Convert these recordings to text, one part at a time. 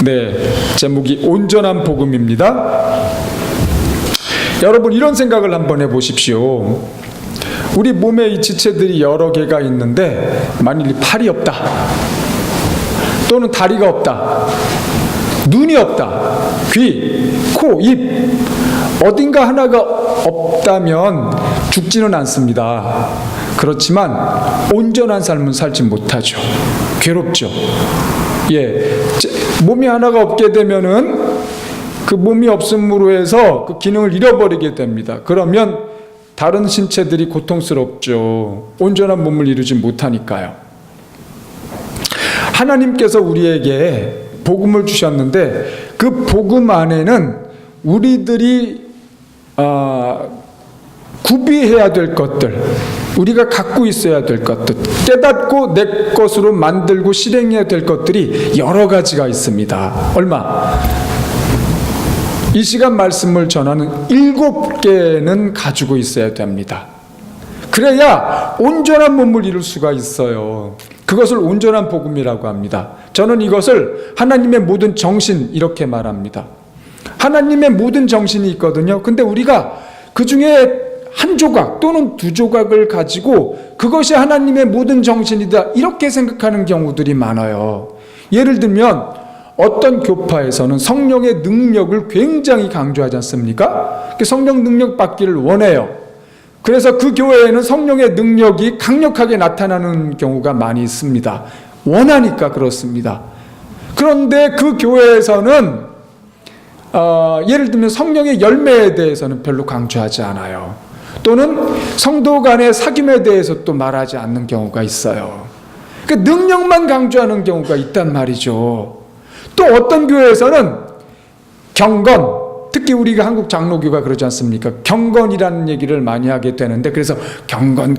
네, 제목이 온전한 복음입니다. 여러분, 이런 생각을 한번 해보십시오. 우리 몸에 이 지체들이 여러 개가 있는데 만일 팔이 없다, 또는 다리가 없다, 눈이 없다, 귀, 코, 입, 어딘가 하나가 없다면 죽지는 않습니다. 그렇지만 온전한 삶은 살지 못하죠. 괴롭죠. 몸이 하나가 없게 되면은 그 몸이 없음으로 해서 그 기능을 잃어버리게 됩니다. 그러면 다른 신체들이 고통스럽죠. 온전한 몸을 이루지 못하니까요. 하나님께서 우리에게 복음을 주셨는데 그 복음 안에는 우리들이 구비해야 될 것들, 우리가 갖고 있어야 될 것들, 깨닫고 내 것으로 만들고 실행해야 될 것들이 여러 가지가 있습니다. 이 시간 말씀을 전하는 7개는 가지고 있어야 됩니다. 그래야 온전한 몸을 이룰 수가 있어요. 그것을 온전한 복음이라고 합니다. 저는 이것을 하나님의 모든 정신, 이렇게 말합니다. 하나님의 모든 정신이 있거든요. 근데 우리가 그 중에 한 조각 또는 두 조각을 가지고 그것이 하나님의 모든 정신이다, 이렇게 생각하는 경우들이 많아요. 예를 들면 어떤 교파에서는 성령의 능력을 굉장히 강조하지 않습니까? 성령 능력 받기를 원해요. 그래서 그 교회에는 성령의 능력이 강력하게 나타나는 경우가 많이 있습니다. 원하니까 그렇습니다. 그런데 그 교회에서는 예를 들면 성령의 열매에 대해서는 별로 강조하지 않아요. 또는 성도 간의 사귐에 대해서 또 말하지 않는 경우가 있어요. 그 능력만 강조하는 경우가 있단 말이죠. 또 어떤 교회에서는 경건, 특히 우리가 한국 장로교가 그러지 않습니까? 경건이라는 얘기를 많이 하게 되는데, 그래서 경건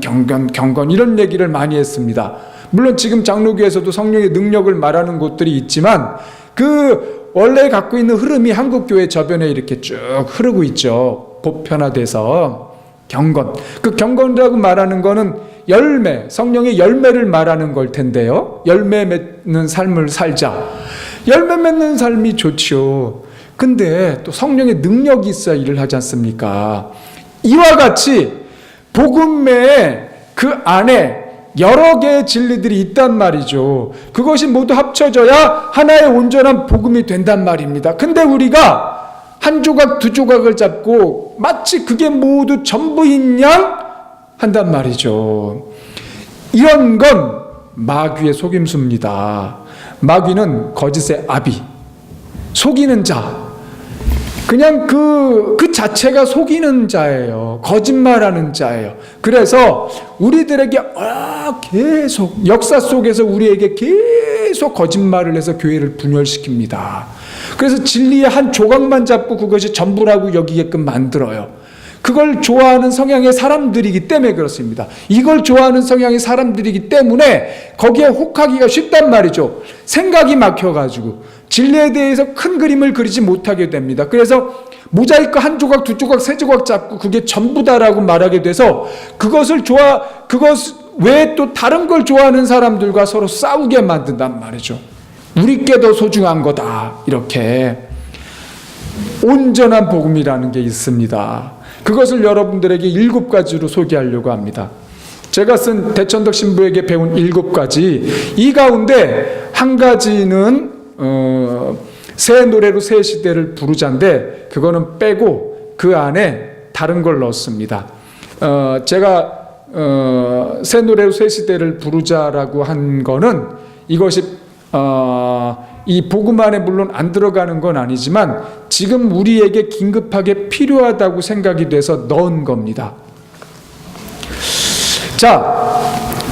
이런 얘기를 많이 했습니다. 물론 지금 장로교에서도 성령의 능력을 말하는 곳들이 있지만 그 원래 갖고 있는 흐름이 한국교회 저변에 이렇게 쭉 흐르고 있죠. 보편화돼서. 경건, 그 경건이라고 말하는 거는 열매, 성령의 열매를 말하는 걸 텐데요. 열매 맺는 삶을 살자. 열매 맺는 삶이 좋죠. 근데 또 성령의 능력이 있어야 일을 하지 않습니까? 이와 같이 복음의 그 안에 여러 개의 진리들이 있단 말이죠. 그것이 모두 합쳐져야 하나의 온전한 복음이 된단 말입니다. 근데 우리가 한 조각 두 조각을 잡고 마치 그게 모두 전부인 양 한단 말이죠. 이런 건 마귀의 속임수입니다. 마귀는 거짓의 아비, 속이는 자, 그냥 그 자체가 속이는 자예요. 거짓말하는 자예요. 그래서 우리들에게 계속 역사 속에서 우리에게 계속 거짓말을 해서 교회를 분열시킵니다. 그래서 진리의 한 조각만 잡고 그것이 전부라고 여기게끔 만들어요. 그걸 좋아하는 성향의 사람들이기 때문에 그렇습니다. 이걸 좋아하는 성향의 사람들이기 때문에 거기에 혹하기가 쉽단 말이죠. 생각이 막혀가지고 진리에 대해서 큰 그림을 그리지 못하게 됩니다. 그래서 모자이크 한 조각, 두 조각, 세 조각 잡고 그게 전부다라고 말하게 돼서 그것 외에 또 다른 걸 좋아하는 사람들과 서로 싸우게 만든단 말이죠. 우리께 더 소중한 거다, 이렇게. 온전한 복음이라는 게 있습니다. 그것을 여러분들에게 7가지로 소개하려고 합니다. 제가 쓴 대천덕 신부에게 배운 7가지, 이 가운데 한 가지는 새 노래로 새 시대를 부르자인데 그거는 빼고 그 안에 다른 걸 넣었습니다. 제가 새 노래로 새 시대를 부르자라고 한 거는 이것이 이 복음 안에 물론 안 들어가는 건 아니지만 지금 우리에게 긴급하게 필요하다고 생각이 돼서 넣은 겁니다. 자,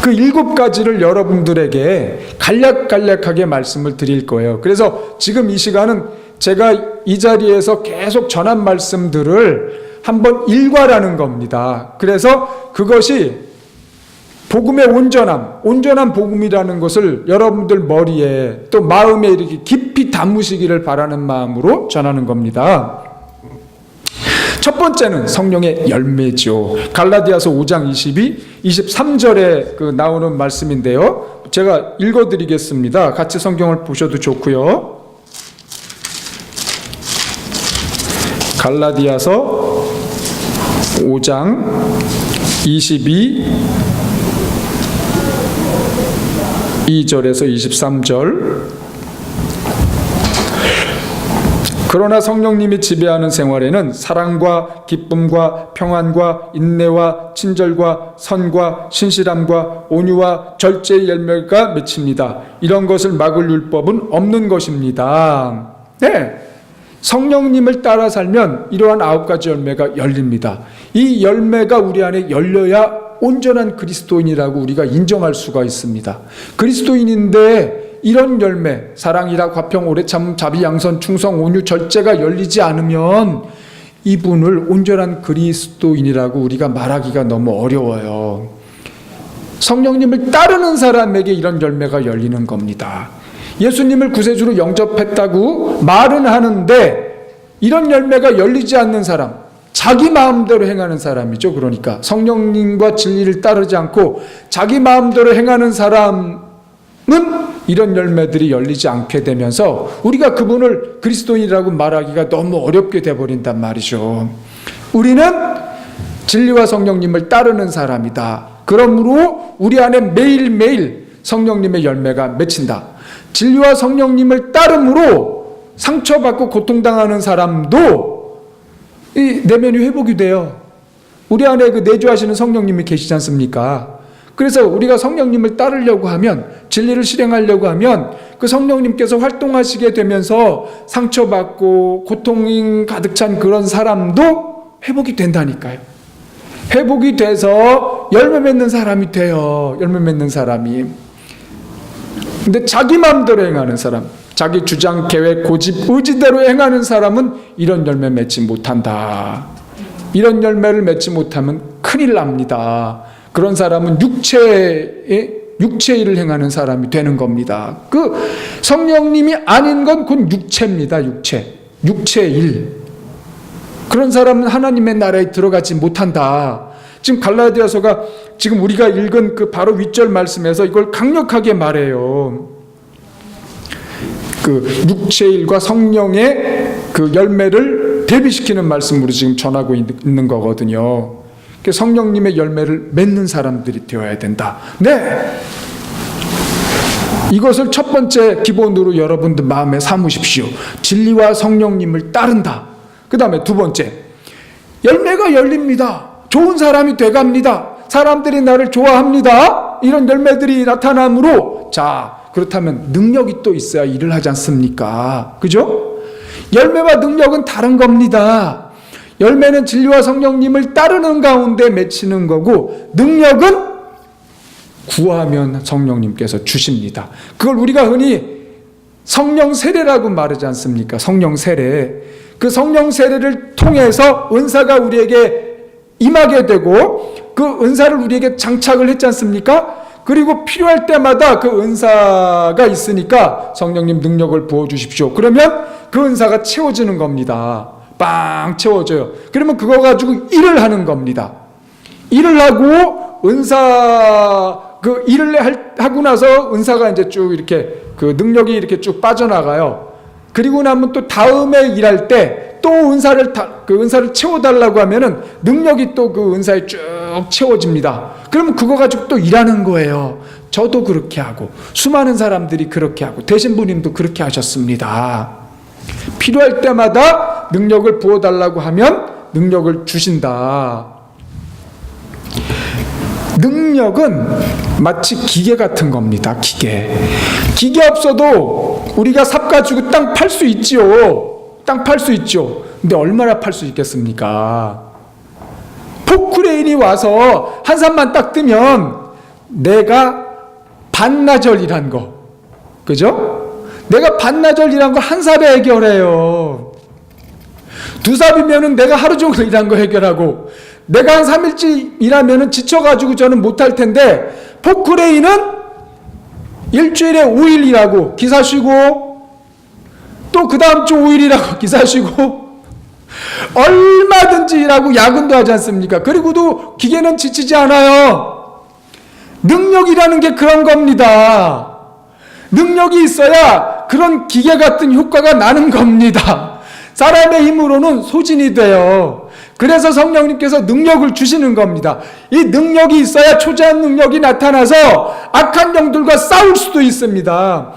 그 7가지를 여러분들에게 간략하게 말씀을 드릴 거예요. 그래서 지금 이 시간은 제가 이 자리에서 계속 전한 말씀들을 한번 일과라는 겁니다. 그래서 그것이 복음의 온전한 복음이라는 것을 여러분들 머리에 또 마음에 이렇게 깊이 담으시기를 바라는 마음으로 전하는 겁니다. 첫 번째는 성령의 열매죠. 갈라디아서 5장 23절에 나오는 말씀인데요. 제가 읽어드리겠습니다. 같이 성경을 보셔도 좋고요. 갈라디아서 5장 2절에서 23절. 그러나 성령님이 지배하는 생활에는 사랑과 기쁨과 평안과 인내와 친절과 선과 신실함과 온유와 절제의 열매가 맺힙니다. 이런 것을 막을 율법은 없는 것입니다. 네, 성령님을 따라 살면 이러한 9가지 열매가 열립니다. 이 열매가 우리 안에 열려야 온전한 그리스도인이라고 우리가 인정할 수가 있습니다. 그리스도인인데 이런 열매, 사랑이라 화평 오래참 자비 양선 충성 온유 절제가 열리지 않으면 이분을 온전한 그리스도인이라고 우리가 말하기가 너무 어려워요. 성령님을 따르는 사람에게 이런 열매가 열리는 겁니다. 예수님을 구세주로 영접했다고 말은 하는데 이런 열매가 열리지 않는 사람, 자기 마음대로 행하는 사람이죠. 그러니까 성령님과 진리를 따르지 않고 자기 마음대로 행하는 사람은 이런 열매들이 열리지 않게 되면서 우리가 그분을 그리스도인이라고 말하기가 너무 어렵게 돼버린단 말이죠. 우리는 진리와 성령님을 따르는 사람이다. 그러므로 우리 안에 매일매일 성령님의 열매가 맺힌다. 진리와 성령님을 따름으로 상처받고 고통당하는 사람도 이 내면이 회복이 돼요. 우리 안에 그 내주하시는 성령님이 계시지 않습니까? 그래서 우리가 성령님을 따르려고 하면, 진리를 실행하려고 하면 그 성령님께서 활동하시게 되면서 상처받고 고통이 가득 찬 그런 사람도 회복이 된다니까요. 회복이 돼서 열매 맺는 사람이 돼요. 열매 맺는 사람이. 근데 자기 마음대로 행하는 사람, 자기 주장, 계획, 고집, 의지대로 행하는 사람은 이런 열매 맺지 못한다. 이런 열매를 맺지 못하면 큰일 납니다. 그런 사람은 육체의 일을 행하는 사람이 되는 겁니다. 그 성령님이 아닌 건 곧 육체입니다. 육체의 일. 그런 사람은 하나님의 나라에 들어가지 못한다. 지금 갈라디아서가 지금 우리가 읽은 그 바로 윗절 말씀에서 이걸 강력하게 말해요. 그 육체의 일과 성령의 그 열매를 대비시키는 말씀으로 지금 전하고 있는 거거든요. 성령님의 열매를 맺는 사람들이 되어야 된다. 네, 이것을 첫 번째 기본으로 여러분들 마음에 삼으십시오. 진리와 성령님을 따른다. 그 다음에 두 번째, 열매가 열립니다. 좋은 사람이 돼갑니다. 사람들이 나를 좋아합니다. 이런 열매들이 나타나므로, 자, 그렇다면 능력이 또 있어야 일을 하지 않습니까? 그죠? 열매와 능력은 다른 겁니다. 열매는 진리와 성령님을 따르는 가운데 맺히는 거고, 능력은 구하면 성령님께서 주십니다. 그걸 우리가 흔히 성령 세례라고 말하지 않습니까? 성령 세례. 그 성령 세례를 통해서 은사가 우리에게 임하게 되고 그 은사를 우리에게 장착을 했지 않습니까? 그리고 필요할 때마다 그 은사가 있으니까 성령님 능력을 부어주십시오. 그러면 그 은사가 채워지는 겁니다. 빵 채워져요. 그러면 그거 가지고 일을 하는 겁니다. 일을 하고 그 일을 하고 나서 은사가 이제 쭉 이렇게 그 능력이 이렇게 쭉 빠져나가요. 그리고 나면 또 다음에 일할 때 또 그 은사를 채워달라고 하면은 능력이 또 그 은사에 쭉 채워집니다. 그러면 그거 가지고 또 일하는 거예요. 저도 그렇게 하고 수많은 사람들이 그렇게 하고 대신부님도 그렇게 하셨습니다. 필요할 때마다 능력을 부어달라고 하면 능력을 주신다. 능력은 마치 기계 같은 겁니다. 기계 없어도 우리가 삽 가지고 땅 팔 수 있지요. 땅 팔 수 있죠. 근데 얼마나 팔 수 있겠습니까? 포크레인이 와서 한 삽만 딱 뜨면 내가 반나절 일한 거, 그죠? 내가 반나절 일한 거 한 삽에 해결해요. 두 삽이면은 내가 하루 종일 일한 거 해결하고, 내가 한 3일째 일하면은 지쳐가지고 저는 못할 텐데, 포크레인은 일주일에 5일 일하고 기사 쉬고, 또 그 다음 주 5일 일하고 기사 쉬고, 얼마든지 일하고 야근도 하지 않습니까? 그리고도 기계는 지치지 않아요. 능력이라는 게 그런 겁니다. 능력이 있어야 그런 기계 같은 효과가 나는 겁니다. 사람의 힘으로는 소진이 돼요. 그래서 성령님께서 능력을 주시는 겁니다. 이 능력이 있어야 초자연 능력이 나타나서 악한 영들과 싸울 수도 있습니다.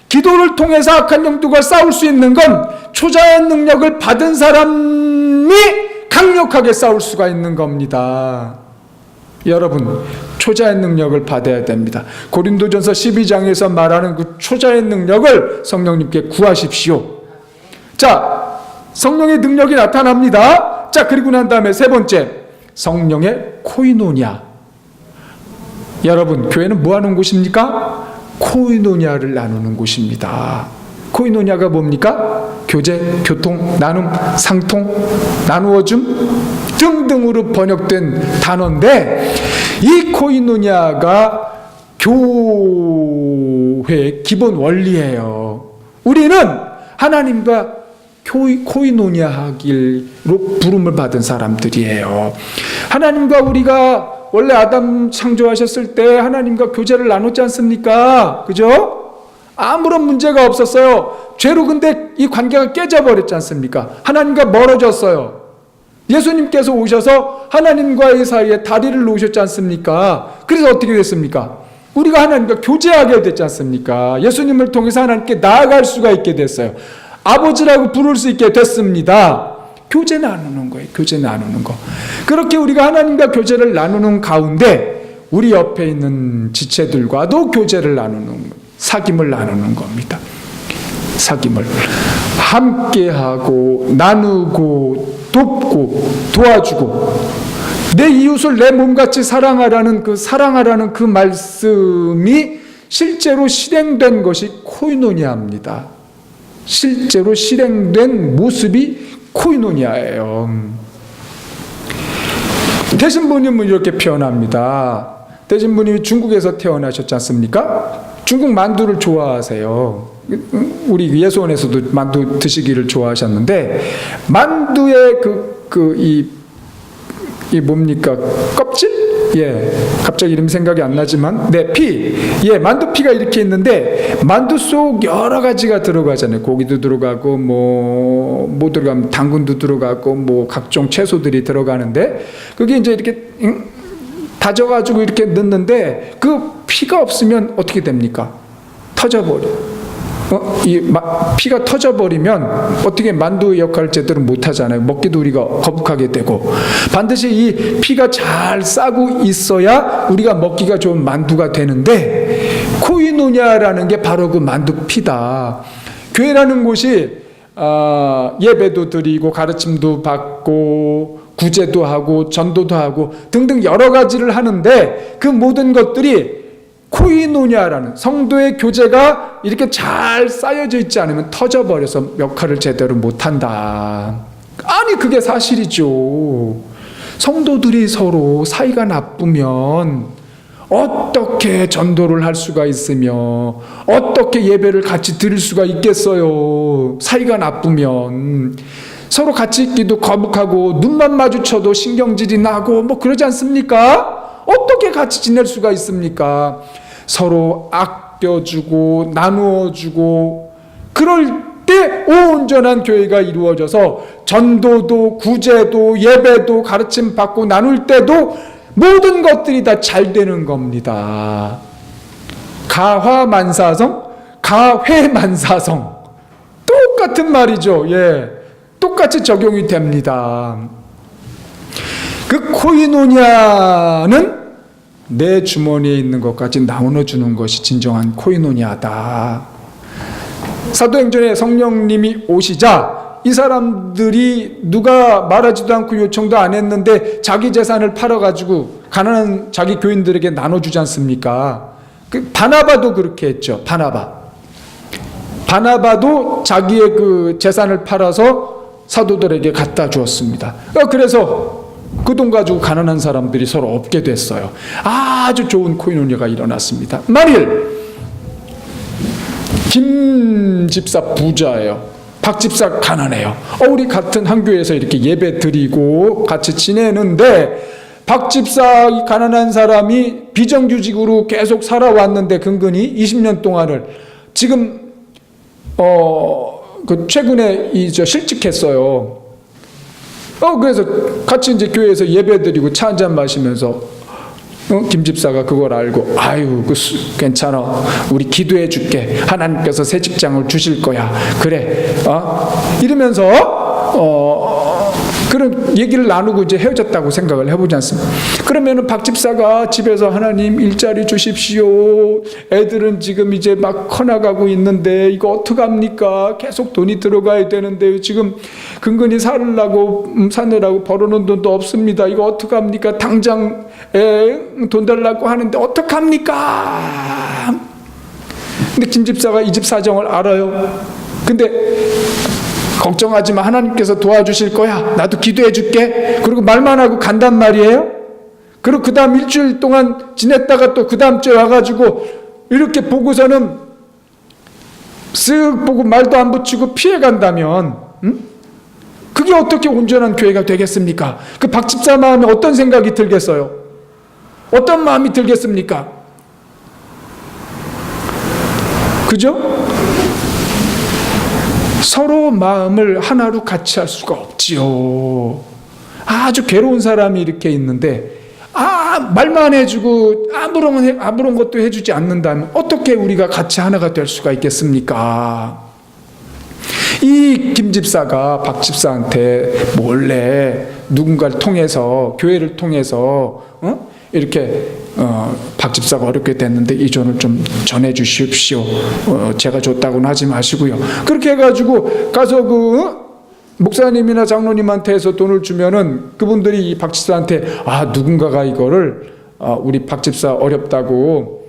기도를 통해서 악한 영들과 싸울 수 있는 건 초자연 능력을 받은 사람이 강력하게 싸울 수가 있는 겁니다. 여러분, 초자연 능력을 받아야 됩니다. 고린도전서 12장에서 말하는 그 초자연 능력을 성령님께 구하십시오. 자, 성령의 능력이 나타납니다. 자, 그리고 난 다음에 세 번째, 성령의 코이노냐. 여러분, 교회는 뭐 하는 곳입니까? 코이노냐를 나누는 곳입니다. 코이노냐가 뭡니까? 교제, 교통, 나눔, 상통, 나누어줌 등등으로 번역된 단어인데, 이 코이노냐가 교회의 기본 원리예요. 우리는 하나님과 코이노냐 하기로 부름을 받은 사람들이에요. 하나님과 우리가 원래 아담 창조하셨을 때 하나님과 교제를 나눴지 않습니까? 그죠? 아무런 문제가 없었어요. 죄로 근데 이 관계가 깨져버렸지 않습니까? 하나님과 멀어졌어요. 예수님께서 오셔서 하나님과의 사이에 다리를 놓으셨지 않습니까? 그래서 어떻게 됐습니까? 우리가 하나님과 교제하게 됐지 않습니까? 예수님을 통해서 하나님께 나아갈 수가 있게 됐어요. 아버지라고 부를 수 있게 됐습니다. 교제 나누는 거예요. 교제 나누는 거. 그렇게 우리가 하나님과 교제를 나누는 가운데 우리 옆에 있는 지체들과도 교제를 나누는, 사귐을 나누는 겁니다. 사귐을 함께하고 나누고 돕고 도와주고 내 이웃을 내 몸같이 사랑하라는 그 말씀이 실제로 실행된 것이 코이노니아입니다. 실제로 실행된 모습이 코이노니아예요. 대신부님은 이렇게 표현합니다. 대신부님이 중국에서 태어나셨지 않습니까? 중국 만두를 좋아하세요. 우리 예수원에서도 만두 드시기를 좋아하셨는데, 만두의 이 뭡니까? 껍질? 예, 갑자기 이름 생각이 안 나지만, 피. 예, 만두피가 이렇게 있는데, 만두 속 여러 가지가 들어가잖아요. 고기도 들어가고, 뭐 들어가면 당근도 들어가고, 각종 채소들이 들어가는데, 그게 이제 이렇게, 다져가지고 이렇게 넣는데, 그 피가 없으면 어떻게 됩니까? 터져버려. 피가 터져버리면 어떻게 만두의 역할을 제대로 못하잖아요. 먹기도 우리가 거북하게 되고, 반드시 이 피가 잘 싸고 있어야 우리가 먹기가 좋은 만두가 되는데, 코이노냐라는 게 바로 그 만두피다. 교회라는 곳이 예배도 드리고 가르침도 받고 구제도 하고 전도도 하고 등등 여러 가지를 하는데, 그 모든 것들이 코이노냐라는 성도의 교제가 이렇게 잘 쌓여져 있지 않으면 터져버려서 역할을 제대로 못한다. 아니, 그게 사실이죠. 성도들이 서로 사이가 나쁘면 어떻게 전도를 할 수가 있으며 어떻게 예배를 같이 드릴 수가 있겠어요. 사이가 나쁘면 서로 같이 있기도 거북하고 눈만 마주쳐도 신경질이 나고 그러지 않습니까? 어떻게 같이 지낼 수가 있습니까? 서로 아껴주고 나누어주고, 그럴 때 온전한 교회가 이루어져서 전도도 구제도 예배도 가르침 받고 나눌 때도 모든 것들이 다 잘 되는 겁니다. 가화만사성, 가회만사성, 똑같은 말이죠. 예, 똑같이 적용이 됩니다. 그 코이노냐는 내 주머니에 있는 것까지 나눠주는 것이 진정한 코이노니아다. 사도행전에 성령님이 오시자 이 사람들이 누가 말하지도 않고 요청도 안 했는데 자기 재산을 팔아가지고 가난한 자기 교인들에게 나눠주지 않습니까? 바나바도 그렇게 했죠. 바나바도 자기의 그 재산을 팔아서 사도들에게 갖다 주었습니다. 그래서 그 돈 가지고 가난한 사람들이 서로 없게 됐어요. 아주 좋은 코이노니아가 일어났습니다. 만일 김 집사 부자예요. 박 집사 가난해요. 우리 같은 한 교회에서 이렇게 예배 드리고 같이 지내는데, 박 집사 이 가난한 사람이 비정규직으로 계속 살아왔는데 근근히 20년 동안을 지금 그 최근에 실직했어요. 그래서 같이 이제 교회에서 예배드리고 차 한잔 마시면서 김 집사가 그걸 알고 아유 괜찮아 우리 기도해 줄게 하나님께서 새 직장을 주실 거야 그래 이러면서 그런 얘기를 나누고 이제 헤어졌다고 생각을 해보지 않습니까? 그러면은 박 집사가 집에서 하나님 일자리 주십시오. 애들은 지금 이제 막 커나가고 있는데 이거 어떡합니까? 계속 돈이 들어가야 되는데 지금 근근히 사느라고 벌어놓은 돈도 없습니다. 이거 어떡합니까? 당장 돈 달라고 하는데 어떡합니까? 근데 김 집사가 이 집 사정을 알아요. 근데 걱정하지 마. 하나님께서 도와주실 거야. 나도 기도해 줄게. 그리고 말만 하고 간단 말이에요. 그리고 그 다음 일주일 동안 지냈다가 또 그 다음 주에 와가지고 이렇게 보고서는 쓱 보고 말도 안 붙이고 피해 간다면 그게 어떻게 온전한 교회가 되겠습니까? 그 박 집사 마음에 어떤 생각이 들겠어요? 어떤 마음이 들겠습니까? 그죠? 서로 마음을 하나로 같이 할 수가 없지요. 아주 괴로운 사람이 이렇게 있는데 말만 해주고 아무런 것도 해주지 않는다면 어떻게 우리가 같이 하나가 될 수가 있겠습니까? 이 김 집사가 박 집사한테 몰래 누군가를 통해서 교회를 통해서 이렇게 박 집사가 어렵게 됐는데 이 돈을 좀 전해 주십시오. 제가 줬다고는 하지 마시고요. 그렇게 해가지고 가서 그 목사님이나 장로님한테 해서 돈을 주면은 그분들이 이 박 집사한테 누군가가 이거를 우리 박 집사 어렵다고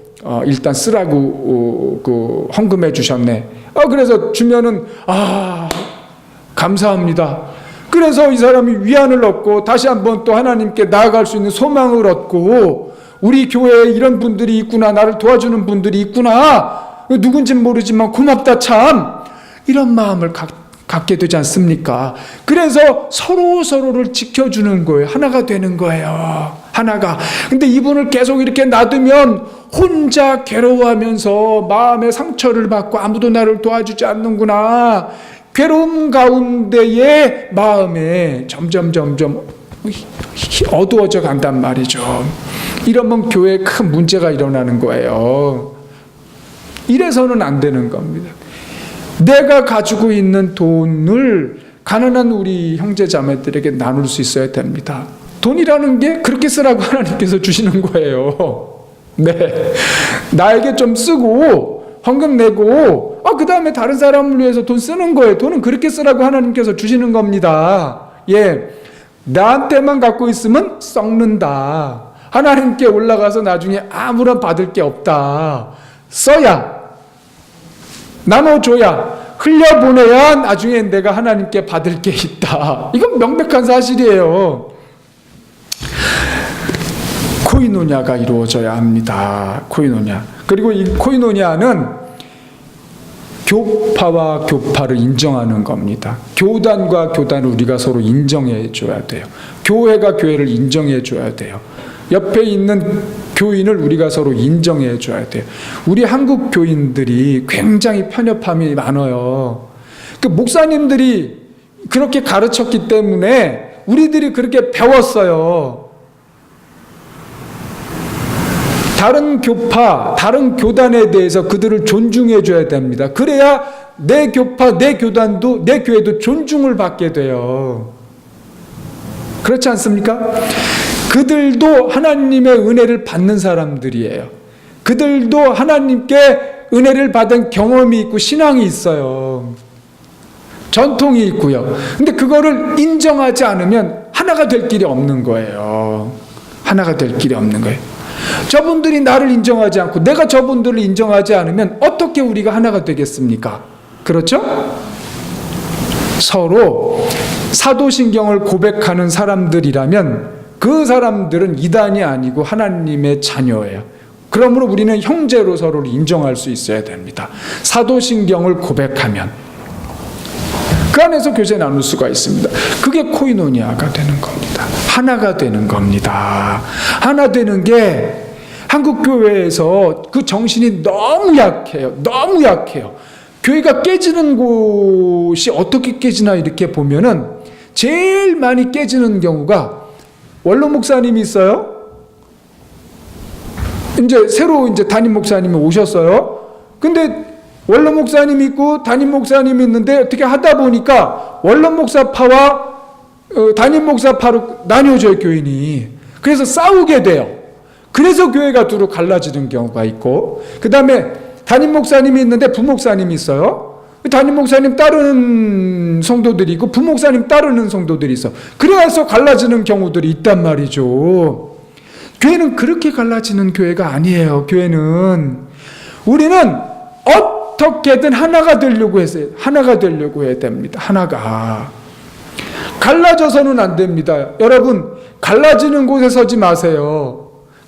일단 쓰라고 그 헌금해 주셨네. 그래서 주면은 감사합니다. 그래서 이 사람이 위안을 얻고 다시 한번 또 하나님께 나아갈 수 있는 소망을 얻고 우리 교회에 이런 분들이 있구나, 나를 도와주는 분들이 있구나, 누군진 모르지만 고맙다 참, 이런 마음을 갖게 되지 않습니까? 그래서 서로를 지켜주는 거예요. 하나가 되는 거예요. 하나가. 근데 이분을 계속 이렇게 놔두면 혼자 괴로워하면서 마음의 상처를 받고 아무도 나를 도와주지 않는구나, 괴로움 가운데의 마음에 점점 어두워져 간단 말이죠. 이러면 교회에 큰 문제가 일어나는 거예요. 이래서는 안 되는 겁니다. 내가 가지고 있는 돈을 가난한 우리 형제 자매들에게 나눌 수 있어야 됩니다. 돈이라는 게 그렇게 쓰라고 하나님께서 주시는 거예요. 네, 나에게 좀 쓰고 헌금 내고 그 다음에 다른 사람을 위해서 돈 쓰는 거예요. 돈은 그렇게 쓰라고 하나님께서 주시는 겁니다. 나한테만 갖고 있으면 썩는다. 하나님께 올라가서 나중에 아무런 받을 게 없다. 써야, 나눠줘야, 흘려보내야 나중에 내가 하나님께 받을 게 있다. 이건 명백한 사실이에요. 코이노냐가 이루어져야 합니다. 코이노냐. 그리고 이 코이노냐는 교파와 교파를 인정하는 겁니다. 교단과 교단을 우리가 서로 인정해 줘야 돼요. 교회가 교회를 인정해 줘야 돼요. 옆에 있는 교인을 우리가 서로 인정해 줘야 돼요. 우리 한국 교인들이 굉장히 편협함이 많아요. 그 목사님들이 그렇게 가르쳤기 때문에 우리들이 그렇게 배웠어요. 다른 교파, 다른 교단에 대해서 그들을 존중해 줘야 됩니다. 그래야 내 교파, 내 교단도, 내 교회도 존중을 받게 돼요. 그렇지 않습니까? 그들도 하나님의 은혜를 받는 사람들이에요. 그들도 하나님께 은혜를 받은 경험이 있고 신앙이 있어요. 전통이 있고요. 근데 그거를 인정하지 않으면 하나가 될 길이 없는 거예요. 하나가 될 길이 없는 거예요. 저분들이 나를 인정하지 않고 내가 저분들을 인정하지 않으면 어떻게 우리가 하나가 되겠습니까? 그렇죠? 서로 사도신경을 고백하는 사람들이라면 그 사람들은 이단이 아니고 하나님의 자녀예요. 그러므로 우리는 형제로 서로를 인정할 수 있어야 됩니다. 사도신경을 고백하면 그 안에서 교제 나눌 수가 있습니다. 그게 코이노니아가 되는 겁니다. 하나가 되는 겁니다. 하나 되는 게 한국교회에서 그 정신이 너무 약해요. 너무 약해요. 교회가 깨지는 곳이 어떻게 깨지나 이렇게 보면은 제일 많이 깨지는 경우가 원로 목사님이 있어요. 이제 새로 이제 담임 목사님이 오셨어요. 근데 원로 목사님이 있고 담임 목사님이 있는데 어떻게 하다 보니까 원로 목사파와 담임 목사파로 나뉘어져요, 교인이. 그래서 싸우게 돼요. 그래서 교회가 두루 갈라지는 경우가 있고, 그 다음에 담임 목사님이 있는데 부목사님이 있어요. 담임 목사님 따르는 성도들이 있고 부목사님 따르는 성도들이 있어. 그래서 갈라지는 경우들이 있단 말이죠. 교회는 그렇게 갈라지는 교회가 아니에요. 교회는 우리는 어떻게든 하나가 되려고 했어요. 하나가 되려고 해야 됩니다. 하나가. 갈라져서는 안 됩니다. 여러분, 갈라지는 곳에 서지 마세요.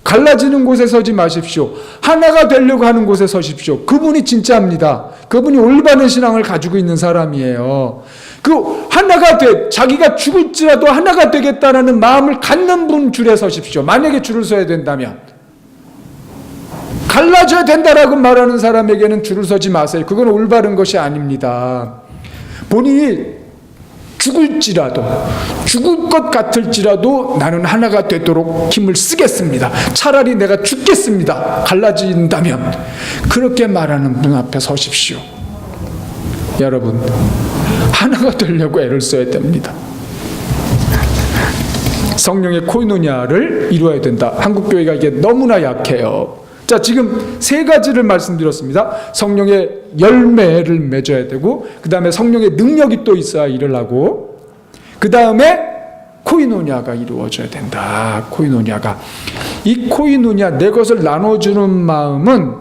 갈라지는 곳에 서지 마십시오. 하나가 되려고 하는 곳에 서십시오. 그분이 진짜입니다. 그분이 올바른 신앙을 가지고 있는 사람이에요. 그 하나가 자기가 죽을지라도 하나가 되겠다는 마음을 갖는 분 줄에 서십시오. 만약에 줄을 서야 된다면. 갈라져야 된다라고 말하는 사람에게는 줄을 서지 마세요. 그건 올바른 것이 아닙니다. 본인이 죽을지라도, 죽을 것 같을지라도 나는 하나가 되도록 힘을 쓰겠습니다. 차라리 내가 죽겠습니다. 갈라진다면. 그렇게 말하는 분 앞에 서십시오. 여러분, 하나가 되려고 애를 써야 됩니다. 성령의 코이노니아를 이루어야 된다. 한국교회가 이게 너무나 약해요. 자, 지금 세 가지를 말씀드렸습니다. 성령의 열매를 맺어야 되고, 그 다음에 성령의 능력이 또 있어야 일을 하고, 그 다음에 코이노니아가 이루어져야 된다. 코이노니아가. 이 코이노니아, 내 것을 나눠주는 마음은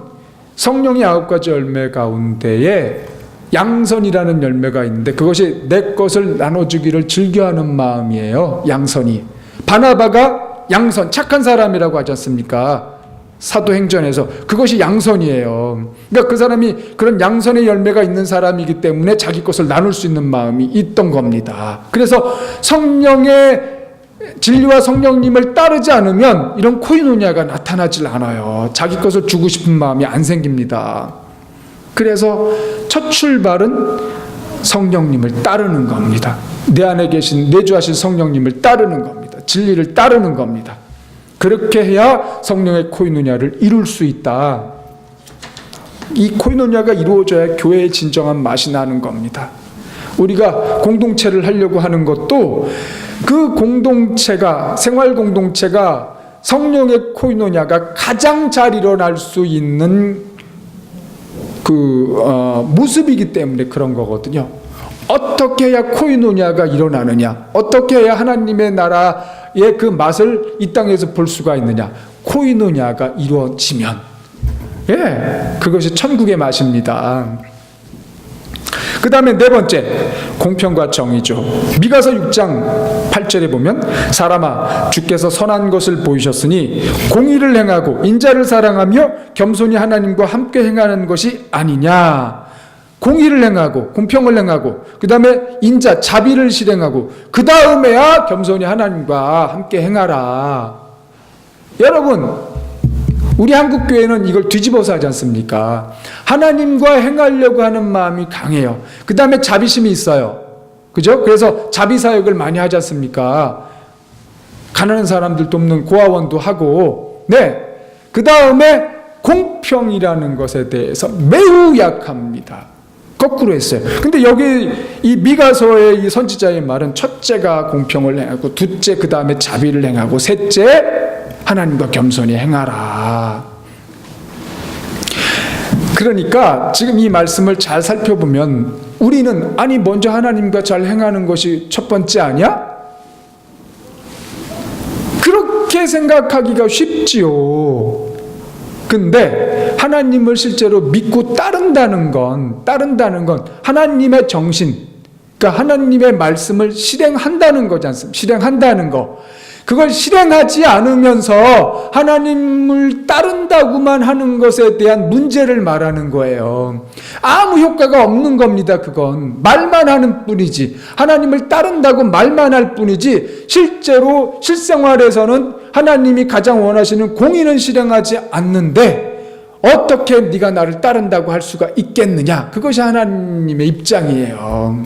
성령의 9가지 열매 가운데에 양선이라는 열매가 있는데, 그것이 내 것을 나눠주기를 즐겨하는 마음이에요. 양선이. 바나바가 양선, 착한 사람이라고 하지 않습니까? 사도행전에서. 그것이 양선이에요. 그러니까 그 사람이 그런 양선의 열매가 있는 사람이기 때문에 자기 것을 나눌 수 있는 마음이 있던 겁니다. 그래서 성령의 진리와 성령님을 따르지 않으면 이런 코이노니아가 나타나질 않아요. 자기 것을 주고 싶은 마음이 안 생깁니다. 그래서 첫 출발은 성령님을 따르는 겁니다. 내 안에 계신 내주하신 성령님을 따르는 겁니다. 진리를 따르는 겁니다. 그렇게 해야 성령의 코이노니아를 이룰 수 있다. 이 코이노니아가 이루어져야 교회의 진정한 맛이 나는 겁니다. 우리가 공동체를 하려고 하는 것도 그 공동체가, 생활 공동체가 성령의 코이노니아가 가장 잘 일어날 수 있는 모습이기 때문에 그런 거거든요. 어떻게 해야 코이노니아가 일어나느냐? 어떻게 해야 하나님의 나라의 그 맛을 이 땅에서 볼 수가 있느냐? 코이노니아가 이루어지면, 그것이 천국의 맛입니다. 그 다음에 네 번째, 공평과 정의죠. 미가서 6장 8절에 보면, 사람아, 주께서 선한 것을 보이셨으니 공의를 행하고 인자를 사랑하며 겸손히 하나님과 함께 행하는 것이 아니냐. 공의를 행하고 공평을 행하고 그 다음에 인자, 자비를 실행하고 그 다음에야 겸손히 하나님과 함께 행하라. 여러분, 우리 한국교회는 이걸 뒤집어서 하지 않습니까? 하나님과 행하려고 하는 마음이 강해요. 그 다음에 자비심이 있어요. 그죠? 그래서 자비사역을 많이 하지 않습니까? 가난한 사람들 돕는 고아원도 하고, 그 다음에 공평이라는 것에 대해서 매우 약합니다. 거꾸로 했어요. 근데 여기 이 미가서의 이 선지자의 말은 첫째가 공평을 행하고, 둘째 그 다음에 자비를 행하고, 셋째 하나님과 겸손히 행하라. 그러니까 지금 이 말씀을 잘 살펴보면 우리는 아니 먼저 하나님과 잘 행하는 것이 첫 번째 아니야? 그렇게 생각하기가 쉽지요. 근데 하나님을 실제로 믿고 따른다는 건 하나님의 정신, 그러니까 하나님의 말씀을 실행한다는 거지 않습니까? 실행한다는 거. 그걸 실행하지 않으면서 하나님을 따른다고만 하는 것에 대한 문제를 말하는 거예요. 아무 효과가 없는 겁니다. 그건 말만 하는 뿐이지, 하나님을 따른다고 말만 할 뿐이지, 실제로 실생활에서는 하나님이 가장 원하시는 공의는 실행하지 않는데 어떻게 네가 나를 따른다고 할 수가 있겠느냐? 그것이 하나님의 입장이에요.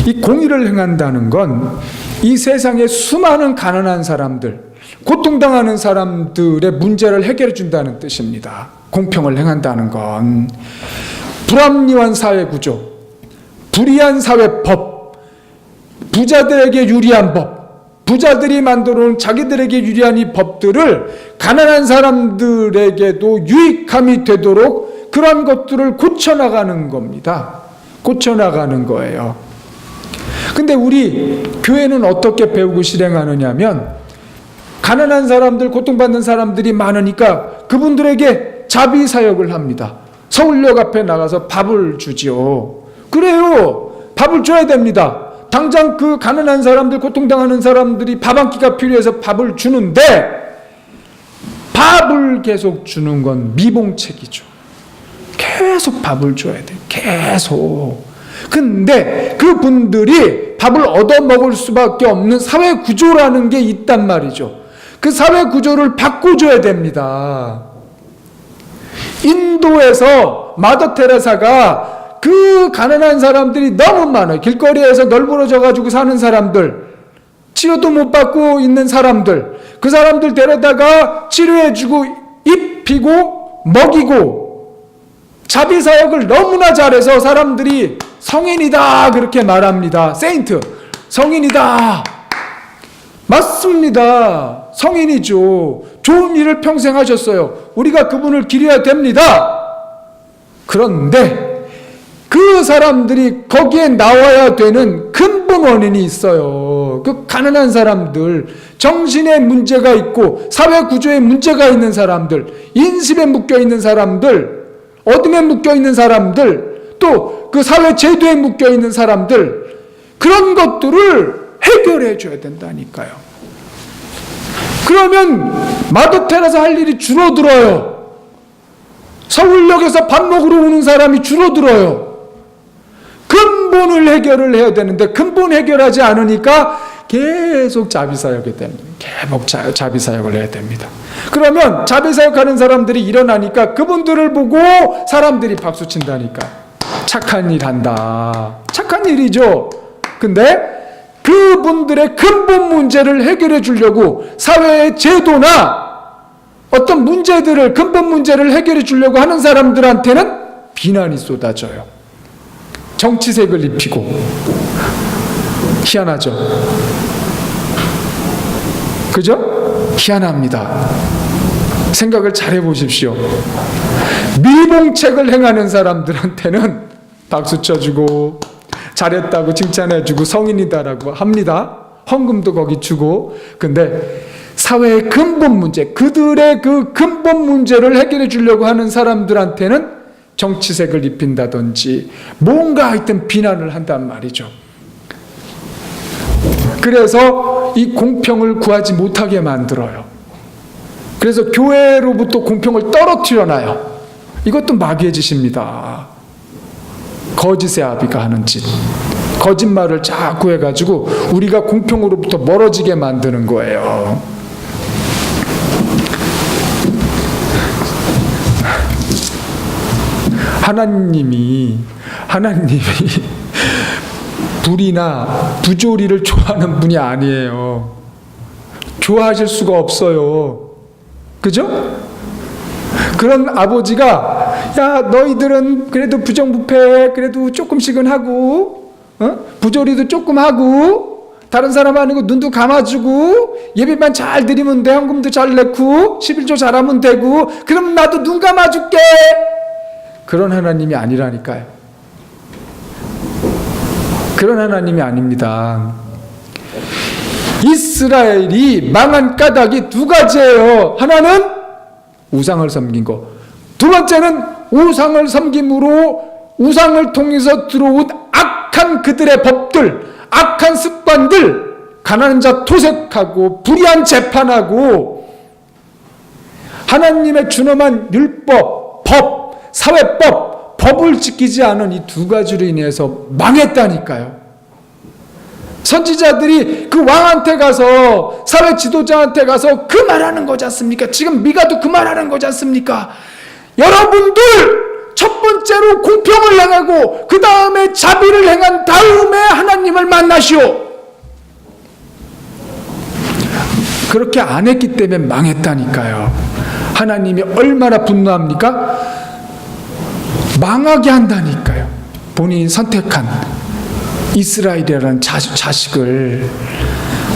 이 공의를 행한다는 건 이 세상의 수많은 가난한 사람들, 고통당하는 사람들의 문제를 해결해 준다는 뜻입니다. 공평을 행한다는 건 불합리한 사회구조, 불이한 사회법, 부자들에게 유리한 법, 부자들이 만들어놓은 자기들에게 유리한 이 법들을 가난한 사람들에게도 유익함이 되도록 그런 것들을 고쳐나가는 겁니다. 고쳐나가는 거예요. 근데 우리 교회는 어떻게 배우고 실행하느냐면 가난한 사람들, 고통받는 사람들이 많으니까 그분들에게 자비사역을 합니다. 서울역 앞에 나가서 밥을 주지요. 그래요. 밥을 줘야 됩니다. 당장 그 가난한 사람들, 고통당하는 사람들이 밥 한 끼가 필요해서 밥을 주는데 밥을 계속 주는 건 미봉책이죠. 계속 밥을 줘야 돼요. 계속. 근데 그분들이 밥을 얻어먹을 수밖에 없는 사회 구조라는 게 있단 말이죠. 그 사회 구조를 바꿔줘야 됩니다. 인도에서 마더 테레사가 그 가난한 사람들이 너무 많아요. 길거리에서 널브러져 가지고 사는 사람들, 치료도 못 받고 있는 사람들, 그 사람들 데려다가 치료해주고 입히고 먹이고 자비사역을 너무나 잘해서 사람들이 성인이다 그렇게 말합니다. 세인트, 성인이다. 맞습니다. 성인이죠. 좋은 일을 평생 하셨어요. 우리가 그분을 기려야 됩니다. 그런데 그 사람들이 거기에 나와야 되는 근본 원인이 있어요. 그 가난한 사람들, 정신에 문제가 있고 사회 구조에 문제가 있는 사람들, 인습에 묶여 있는 사람들, 어둠에 묶여 있는 사람들, 또 그 사회 제도에 묶여 있는 사람들, 그런 것들을 해결해 줘야 된다니까요. 그러면 마더 테레사 할 일이 줄어들어요. 서울역에서 밥 먹으러 오는 사람이 줄어들어요. 근본을 해결을 해야 되는데 근본 해결하지 않으니까 계속 자비사역이 됩니다. 계속 자비사역을 해야 됩니다. 그러면 자비사역하는 사람들이 일어나니까 그분들을 보고 사람들이 박수 친다니까. 착한 일 한다. 착한 일이죠. 근데 그분들의 근본 문제를 해결해 주려고 사회의 제도나 어떤 문제들을, 근본 문제를 해결해 주려고 하는 사람들한테는 비난이 쏟아져요. 정치색을 입히고. 희한하죠? 그죠? 희한합니다. 생각을 잘 해보십시오. 밀봉책을 행하는 사람들한테는 박수 쳐주고 잘했다고 칭찬해주고 성인이다라고 합니다. 헌금도 거기 주고. 근데 사회의 근본 문제, 그들의 그 근본 문제를 해결해 주려고 하는 사람들한테는 정치색을 입힌다든지 뭔가 하여튼 비난을 한단 말이죠. 그래서 이 공평을 구하지 못하게 만들어요. 그래서 교회로부터 공평을 떨어뜨려 놔요. 이것도 마귀의 짓입니다. 거짓의 아비가 하는 짓. 거짓말을 자꾸 해가지고 우리가 공평으로부터 멀어지게 만드는 거예요. 하나님이 불이나 부조리를 좋아하는 분이 아니에요. 좋아하실 수가 없어요. 그죠? 그런 아버지가 야 너희들은 그래도 부정부패 그래도 조금씩은 하고 부조리도 조금 하고 다른 사람 하는 거 눈도 감아주고 예배만 잘 드리면 돼. 헌금도 잘 내고 11조 잘하면 되고 그럼 나도 눈 감아줄게. 그런 하나님이 아니라니까요. 그런 하나님이 아닙니다. 이스라엘이 망한 까닭이 두 가지예요. 하나는 우상을 섬긴 거. 두 번째는 우상을 섬김으로 우상을 통해서 들어온 악한 그들의 법들, 악한 습관들, 가난한 자 토색하고 불의한 재판하고 하나님의 준엄한 율법, 법, 사회법, 법을 지키지 않은 이 두 가지로 인해서 망했다니까요. 선지자들이 그 왕한테 가서, 사회 지도자한테 가서 그 말하는 거지 않습니까? 지금 미가도 그 말하는 거지 않습니까? 여러분들 첫 번째로 공평을 행하고 그 다음에 자비를 행한 다음에 하나님을 만나시오. 그렇게 안 했기 때문에 망했다니까요. 하나님이 얼마나 분노합니까? 망하게 한다니까요. 본인이 선택한 이스라엘이라는 자식을.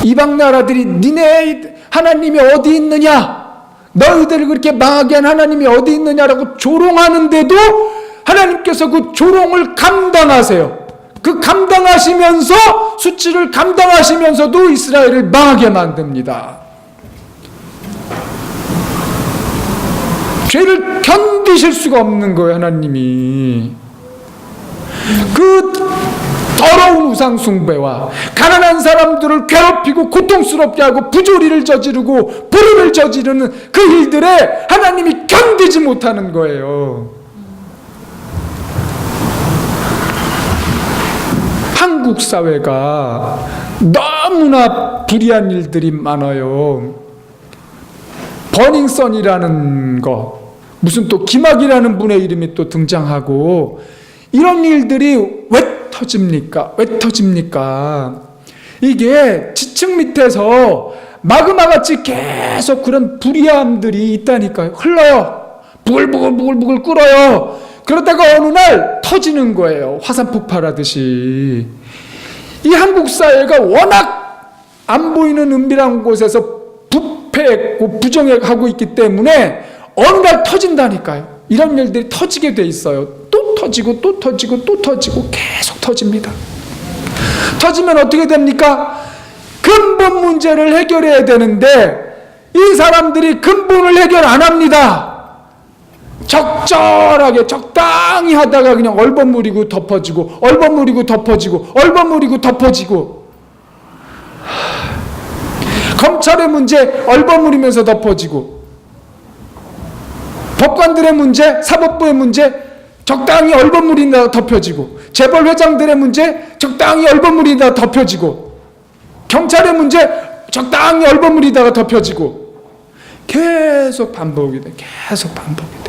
이방 나라들이 니네 하나님이 어디 있느냐, 너희들을 그렇게 망하게 한 하나님이 어디 있느냐라고 조롱하는데도 하나님께서 그 조롱을 감당하세요. 그 감당하시면서, 수치를 감당하시면서도 이스라엘을 망하게 만듭니다. 죄를 견디실 수가 없는 거예요. 하나님이 그 더러운 우상숭배와 가난한 사람들을 괴롭히고 고통스럽게 하고 부조리를 저지르고 불의를 저지르는 그 일들에 하나님이 견디지 못하는 거예요. 한국 사회가 너무나 불의한 일들이 많아요. 버닝썬이라는 거, 무슨 또 김학이라는 분의 이름이 또 등장하고, 이런 일들이 왜 터집니까? 왜 터집니까? 이게 지층 밑에서 마그마같이 계속 그런 불의함들이 있다니까요. 흘러요. 부글부글 끓어요. 그러다가 어느 날 터지는 거예요. 화산 폭발하듯이. 이 한국 사회가 워낙 안 보이는 은밀한 곳에서 부패했고 부정하고 있기 때문에 어느 날 터진다니까요. 이런 일들이 터지게 돼 있어요. 또 터지고 또 터지고 또 터지고 계속 터집니다. 터지면 어떻게 됩니까? 근본 문제를 해결해야 되는데 이 사람들이 근본을 해결 안 합니다. 적절하게 적당히 하다가 그냥 얼버무리고 덮어지고 얼버무리고 덮어지고 얼버무리고 덮어지고, 검찰의 문제 얼버무리면서 덮어지고, 법관들의 문제, 사법부의 문제 적당히 얼버무리다 덮여지고, 재벌 회장들의 문제 적당히 얼버무리다 덮여지고, 경찰의 문제 적당히 얼버무리다가 덮여지고, 계속 반복이 돼. 계속 반복이 돼.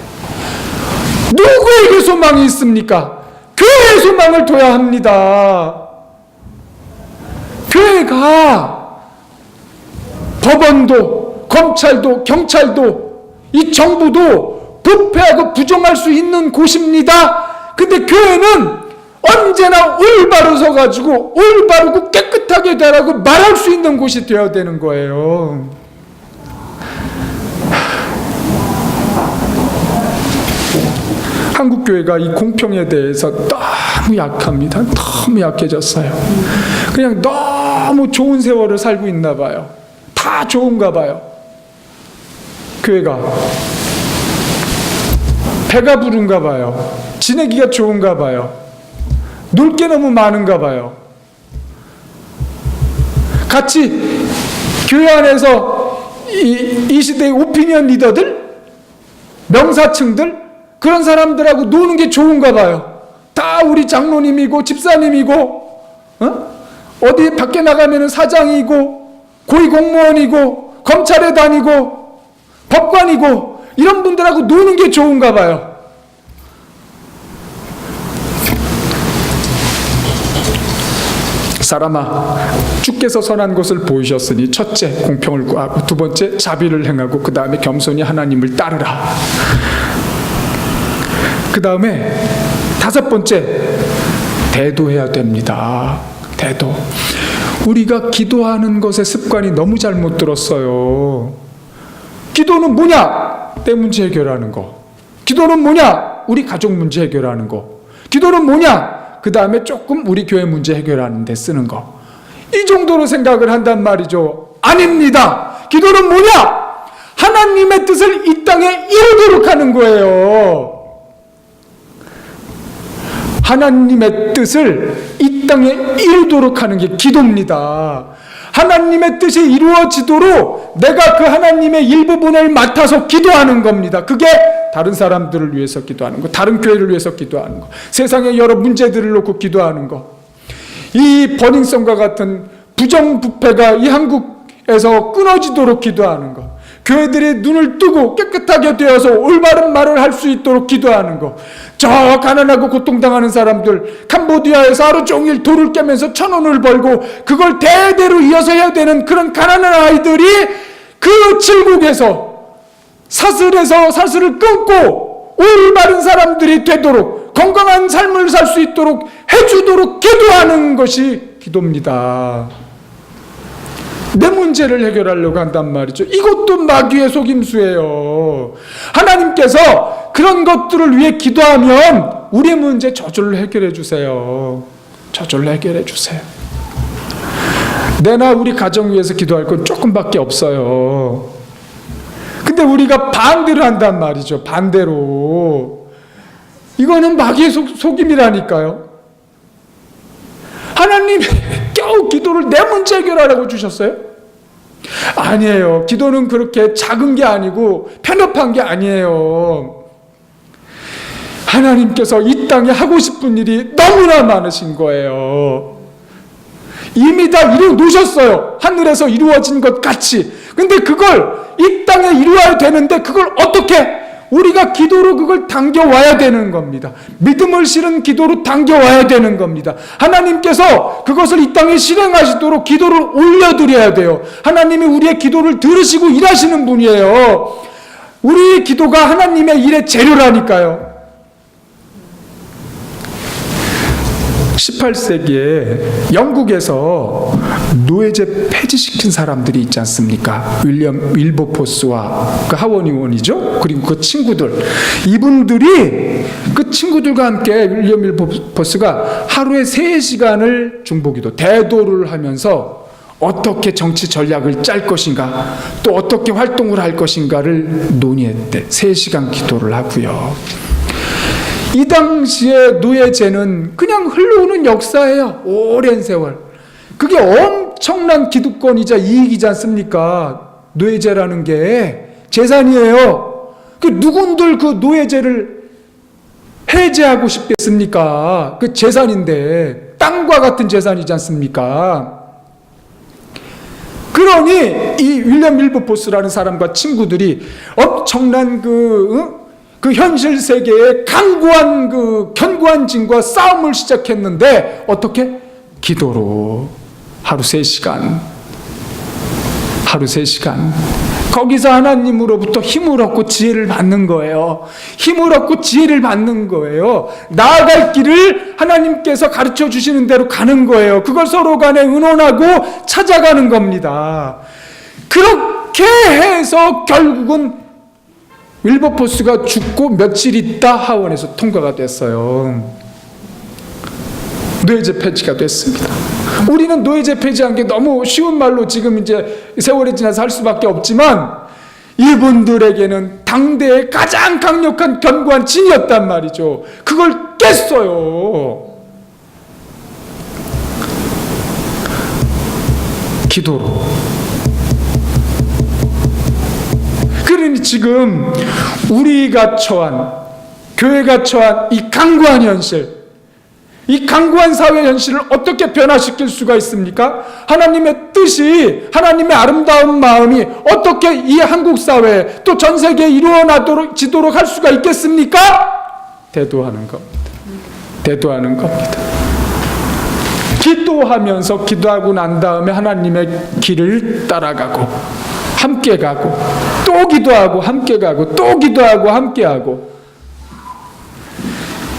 누구에게 소망이 있습니까? 교회에 소망을 둬야 합니다. 교회가 법원도 검찰도 경찰도 이 정부도 부패하고 부정할 수 있는 곳입니다. 근데 교회는 언제나 올바로 서가지고 올바르고 깨끗하게 되라고 말할 수 있는 곳이 되어야 되는 거예요. 한국 교회가 이 공평에 대해서 너무 약합니다. 너무 약해졌어요. 그냥 너무 좋은 세월을 살고 있나 봐요. 다 좋은가 봐요. 교회가 배가 부른가 봐요. 지내기가 좋은가 봐요. 놀 게 너무 많은가 봐요. 같이 교회 안에서 이 시대의 오피니언 리더들, 명사층들, 그런 사람들하고 노는 게 좋은가 봐요. 다 우리 장로님이고 집사님이고, 어디 밖에 나가면 사장이고 고위공무원이고 검찰에 다니고 법관이고 이런 분들하고 노는 게 좋은가 봐요. 사람아, 주께서 선한 것을 보이셨으니 첫째 공평을 구하고 두 번째 자비를 행하고 그 다음에 겸손히 하나님을 따르라. 그 다음에 다섯 번째, 대도해야 됩니다. 대도. 우리가 기도하는 것의 습관이 너무 잘못 들었어요. 기도는 뭐냐? 내 문제 해결하는 거. 기도는 뭐냐? 우리 가족 문제 해결하는 거. 기도는 뭐냐? 그 다음에 조금 우리 교회 문제 해결하는 데 쓰는 거. 이 정도로 생각을 한단 말이죠. 아닙니다. 기도는 뭐냐? 하나님의 뜻을 이 땅에 이루도록 하는 거예요. 하나님의 뜻을 이 땅에 이루도록 하는 게 기도입니다. 하나님의 뜻이 이루어지도록 내가 그 하나님의 일부분을 맡아서 기도하는 겁니다. 그게 다른 사람들을 위해서 기도하는 거, 다른 교회를 위해서 기도하는 거, 세상의 여러 문제들을 놓고 기도하는 거. 이 버닝썬과 같은 부정부패가 이 한국에서 끊어지도록 기도하는 것, 교회들이 눈을 뜨고 깨끗하게 되어서 올바른 말을 할 수 있도록 기도하는 것, 저 가난하고 고통당하는 사람들, 캄보디아에서 하루 종일 돌을 깨면서 1,000원을 벌고 그걸 대대로 이어서 해야 되는 그런 가난한 아이들이 그 칠국에서 사슬을 끊고 올바른 사람들이 되도록 건강한 삶을 살 수 있도록 해주도록 기도하는 것이 기도입니다. 내 문제를 해결하려고 한단 말이죠. 이것도 마귀의 속임수예요. 하나님께서 그런 것들을 위해 기도하면 우리의 문제 저절로 해결해 주세요. 저절로 해결해 주세요. 내나 우리 가정 위해서 기도할 건 조금밖에 없어요. 근데 우리가 반대로 한단 말이죠. 반대로. 이거는 마귀의 속임이라니까요. 하나님이 겨우 기도를 내 문제 해결하라고 주셨어요? 아니에요. 기도는 그렇게 작은 게 아니고 편협한 게 아니에요. 하나님께서 이 땅에 하고 싶은 일이 너무나 많으신 거예요. 이미 다 이루어 놓으셨어요. 하늘에서 이루어진 것 같이. 근데 그걸 이 땅에 이루어야 되는데 그걸 어떻게 우리가 기도로 그걸 당겨와야 되는 겁니다. 믿음을 실은 기도로 당겨와야 되는 겁니다. 하나님께서 그것을 이 땅에 실행하시도록 기도를 올려드려야 돼요. 하나님이 우리의 기도를 들으시고 일하시는 분이에요. 우리의 기도가 하나님의 일의 재료라니까요. 18세기에 영국에서 노예제 폐지시킨 사람들이 있지 않습니까? 윌리엄 윌버포스와 그 하원의원이죠. 그리고 그 친구들, 이분들이 그 친구들과 함께 윌리엄 윌버포스가 하루에 3시간을 중보기도, 대도를 하면서 어떻게 정치 전략을 짤 것인가, 또 어떻게 활동을 할 것인가를 논의했대. 3시간 기도를 하고요. 이 당시에 노예제는 그냥 흘러오는 역사예요. 오랜 세월. 그게 엄청난 기득권이자 이익이지 않습니까? 노예제라는 게 재산이에요. 그 누군들 그 노예제를 해제하고 싶겠습니까? 그 재산인데, 땅과 같은 재산이지 않습니까? 그러니 이 윌리엄 밀버포스라는 사람과 친구들이 엄청난 그 현실 세계의 견고한 진과 싸움을 시작했는데 어떻게? 기도로 하루 3시간 거기서 하나님으로부터 힘을 얻고 지혜를 받는 거예요. 힘을 얻고 지혜를 받는 거예요. 나아갈 길을 하나님께서 가르쳐 주시는 대로 가는 거예요. 그걸 서로 간에 의논하고 찾아가는 겁니다. 그렇게 해서 결국은 윌버포스가 죽고 며칠 있다 하원에서 통과가 됐어요. 노예제 폐지가 됐습니다. 우리는 노예제 폐지한 게 너무 쉬운 말로 지금 이제 세월이 지나서 할 수밖에 없지만 이분들에게는 당대의 가장 강력한 견고한 진이었단 말이죠. 그걸 깼어요. 기도로. 그러니 지금 우리가 처한, 교회가 처한 이 강고한 현실, 이 강고한 사회 현실을 어떻게 변화시킬 수가 있습니까? 하나님의 뜻이, 하나님의 아름다운 마음이 어떻게 이 한국 사회에 또 전 세계에 이루어지도록 할 수가 있겠습니까? 대도하는 겁니다. 대도하는 겁니다. 기도하면서, 기도하고 난 다음에 하나님의 길을 따라가고 함께 가고, 또 기도하고 함께 가고, 또 기도하고 함께 하고.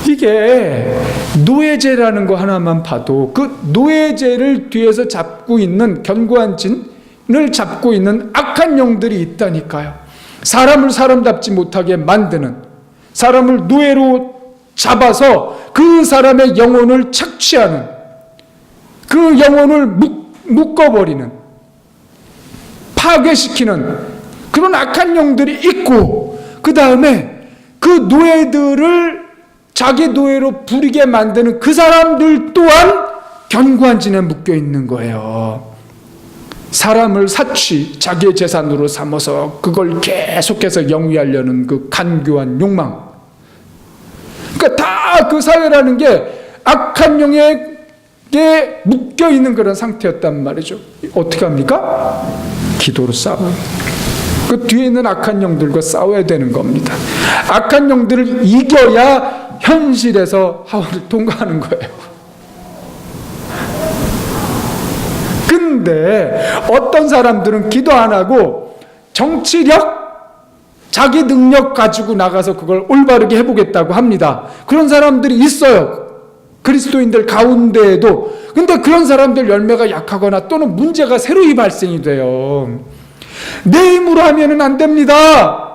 이게 노예제라는 거 하나만 봐도 그 노예제를 뒤에서 잡고 있는, 견고한 진을 잡고 있는 악한 영들이 있다니까요. 사람을 사람답지 못하게 만드는, 사람을 노예로 잡아서 그 사람의 영혼을 착취하는, 그 영혼을 묶어버리는, 파괴시키는 그런 악한 영들이 있고, 그 다음에 그 노예들을 자기 노예로 부리게 만드는 그 사람들 또한 견고한 진에 묶여 있는 거예요. 사람을 자기의 재산으로 삼아서 그걸 계속해서 영위하려는 그 간교한 욕망. 그러니까 다 그 사회라는 게 악한 영의 묶여 있는 그런 상태였단 말이죠. 어떻게 합니까? 기도로 싸워요. 그 뒤에 있는 악한 영들과 싸워야 되는 겁니다. 악한 영들을 이겨야 현실에서 하와를 통과하는 거예요. 근데 어떤 사람들은 기도 안 하고 정치력, 자기 능력 가지고 나가서 그걸 올바르게 해보겠다고 합니다. 그런 사람들이 있어요. 그리스도인들 가운데에도. 근데 그런 사람들 열매가 약하거나 또는 문제가 새로이 발생이 돼요. 내 힘으로 하면은 안 됩니다.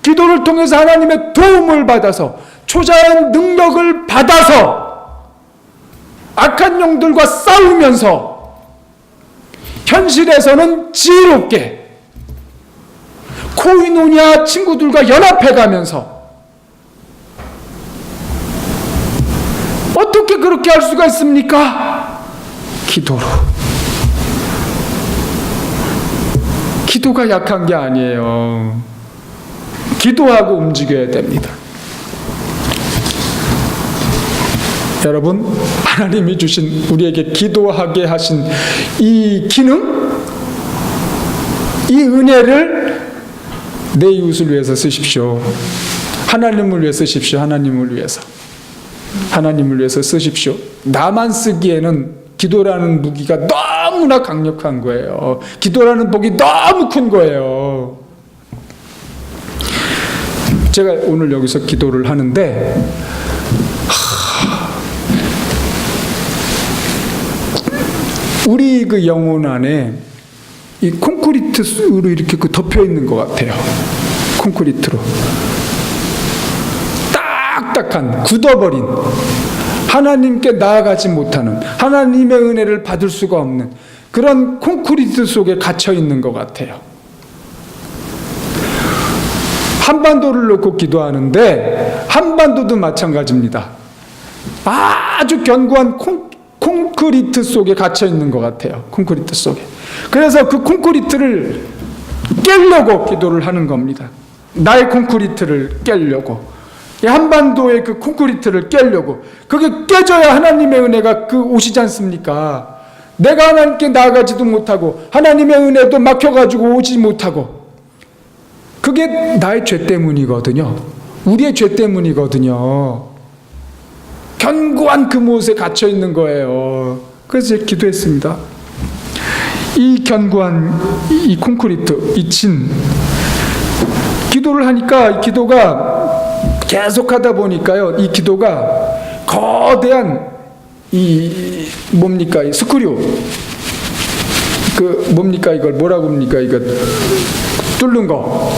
기도를 통해서 하나님의 도움을 받아서, 초자연 능력을 받아서 악한 영들과 싸우면서 현실에서는 지혜롭게 코이노냐 친구들과 연합해가면서 어떻게 그렇게 할 수가 있습니까? 기도로. 기도가 약한 게 아니에요. 기도하고 움직여야 됩니다. 여러분, 하나님이 주신 우리에게 기도하게 하신 이 기능, 이 은혜를 내 이웃을 위해서 쓰십시오. 하나님을 위해서 쓰십시오. 하나님을 위해서. 하나님을 위해서 쓰십시오. 나만 쓰기에는 기도라는 무기가 너무나 강력한 거예요. 기도라는 복이 너무 큰 거예요. 제가 오늘 여기서 기도를 하는데 우리 그 영혼 안에 이 콘크리트로 이렇게 덮여 있는 것 같아요. 콘크리트로 딱딱한, 굳어버린, 하나님께 나아가지 못하는, 하나님의 은혜를 받을 수가 없는 그런 콘크리트 속에 갇혀 있는 것 같아요. 한반도를 놓고 기도하는데 한반도도 마찬가지입니다. 아주 견고한 콘크리트 속에 갇혀 있는 것 같아요. 콘크리트 속에. 그래서 그 콘크리트를 깨려고 기도를 하는 겁니다. 나의 콘크리트를 깨려고. 이 한반도의 그 콘크리트를 깨려고. 그게 깨져야 하나님의 은혜가 오시지 않습니까? 내가 하나님께 나아가지도 못하고 하나님의 은혜도 막혀가지고 오지 못하고. 그게 나의 죄 때문이거든요. 우리의 죄 때문이거든요. 견고한 그 못에 갇혀 있는 거예요. 그래서 제가 기도했습니다. 이 견고한 이 콘크리트, 이 진, 기도를 하니까 이 기도가 계속 하다 보니까요, 이 기도가 거대한 이 뭡니까, 이 스크류, 그 뭡니까, 이걸 뭐라고 합니까, 이거 뚫는 거,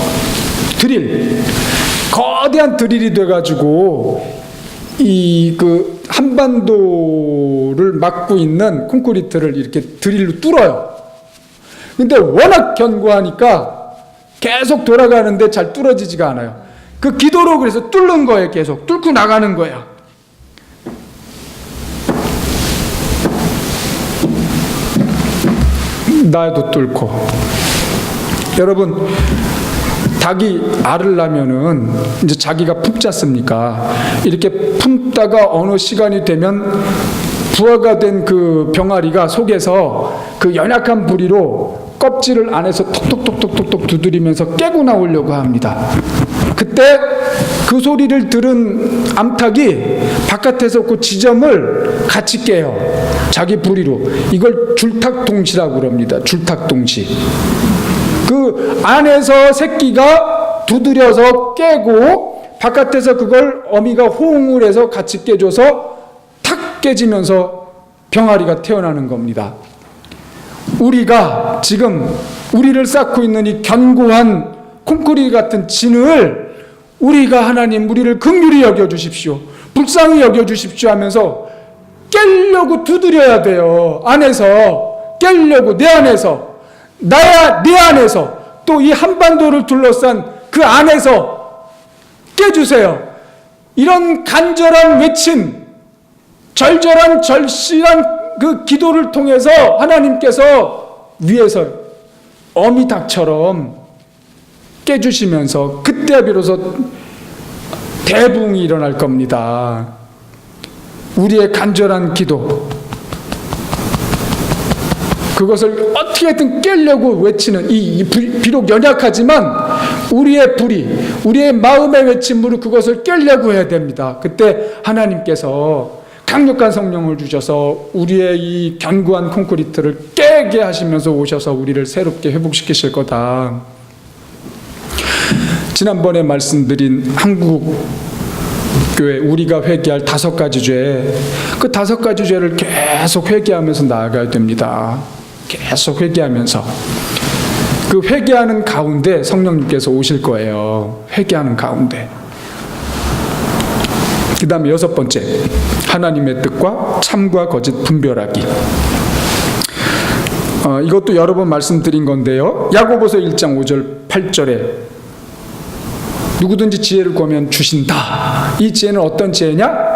드릴, 거대한 드릴이 돼가지고 이 그 한반도를 막고 있는 콘크리트를 이렇게 드릴로 뚫어요. 근데 워낙 견고하니까 계속 돌아가는데 잘 뚫어지지가 않아요. 그 기도로 그래서 뚫는 거예요. 계속 뚫고 나가는 거예요. 나도 뚫고. 여러분, 닭이 알을 낳으면은 이제 자기가 품지 않습니까? 이렇게 품다가 어느 시간이 되면 부화가 된 그 병아리가 속에서 그 연약한 부리로 껍질을 안에서 톡톡톡톡톡 두드리면서 깨고 나오려고 합니다. 그때 그 소리를 들은 암탉이 바깥에서 그 지점을 같이 깨요. 자기 부리로. 이걸 줄탁동시라고 그럽니다. 줄탁동시. 그 안에서 새끼가 두드려서 깨고 바깥에서 그걸 어미가 호응을 해서 같이 깨줘서 탁 깨지면서 병아리가 태어나는 겁니다. 우리가 지금 우리를 쌓고 있는 이 견고한 콘크리트 같은 진을 우리가 하나님 우리를 긍휼히 여겨주십시오, 불쌍히 여겨주십시오 하면서 깨려고 두드려야 돼요. 안에서 깨려고, 내 안에서, 내 안에서, 또 이 한반도를 둘러싼 그 안에서 깨주세요. 이런 간절한 외침, 절절한 절실한 그 기도를 통해서 하나님께서 위에서 어미닭처럼 깨주시면서 그때 비로소 대붕이 일어날 겁니다. 우리의 간절한 기도, 그것을 어떻게든 깨려고 외치는 비록 연약하지만 우리의 불이, 우리의 마음의 외침으로 그것을 깨려고 해야 됩니다. 그때 하나님께서 강력한 성령을 주셔서 우리의 이 견고한 콘크리트를 깨게 하시면서 오셔서 우리를 새롭게 회복시키실 거다. 지난번에 말씀드린 한국 교회 우리가 회개할 5가지 죄, 그 5가지 죄를 계속 회개하면서 나아가야 됩니다. 계속 회개하면서 그 회개하는 가운데 성령님께서 오실 거예요. 회개하는 가운데. 그 다음에 6번째, 하나님의 뜻과 참과 거짓 분별하기. 이것도 여러 번 말씀드린 건데요. 야고보서 1장 5절 8절에 누구든지 지혜를 구하면 주신다. 이 지혜는 어떤 지혜냐?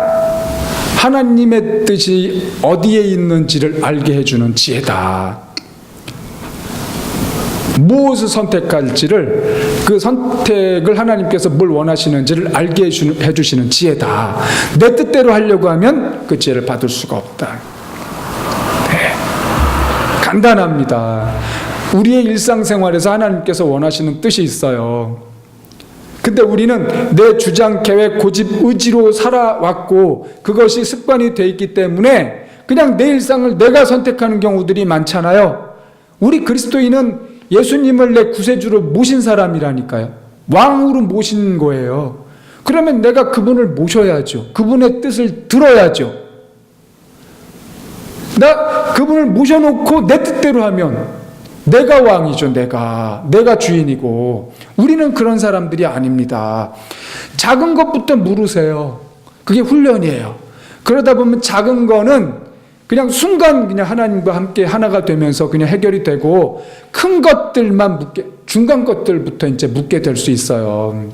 하나님의 뜻이 어디에 있는지를 알게 해주는 지혜다. 무엇을 선택할지를, 그 선택을 하나님께서 뭘 원하시는지를 알게 해주시는 지혜다. 내 뜻대로 하려고 하면 그 지혜를 받을 수가 없다. 네. 간단합니다. 우리의 일상생활에서 하나님께서 원하시는 뜻이 있어요. 근데 우리는 내 주장, 계획, 고집, 의지로 살아왔고 그것이 습관이 돼 있기 때문에 그냥 내 일상을 내가 선택하는 경우들이 많잖아요. 우리 그리스도인은 예수님을 내 구세주로 모신 사람이라니까요. 왕으로 모신 거예요. 그러면 내가 그분을 모셔야죠. 그분의 뜻을 들어야죠. 나 그분을 모셔놓고 내 뜻대로 하면 내가 왕이죠. 내가 주인이고. 우리는 그런 사람들이 아닙니다. 작은 것부터 물으세요. 그게 훈련이에요. 그러다 보면 작은 거는 그냥 순간 그냥 하나님과 함께 하나가 되면서 그냥 해결이 되고, 큰 것들만 중간 것들부터 이제 묻게 될 수 있어요.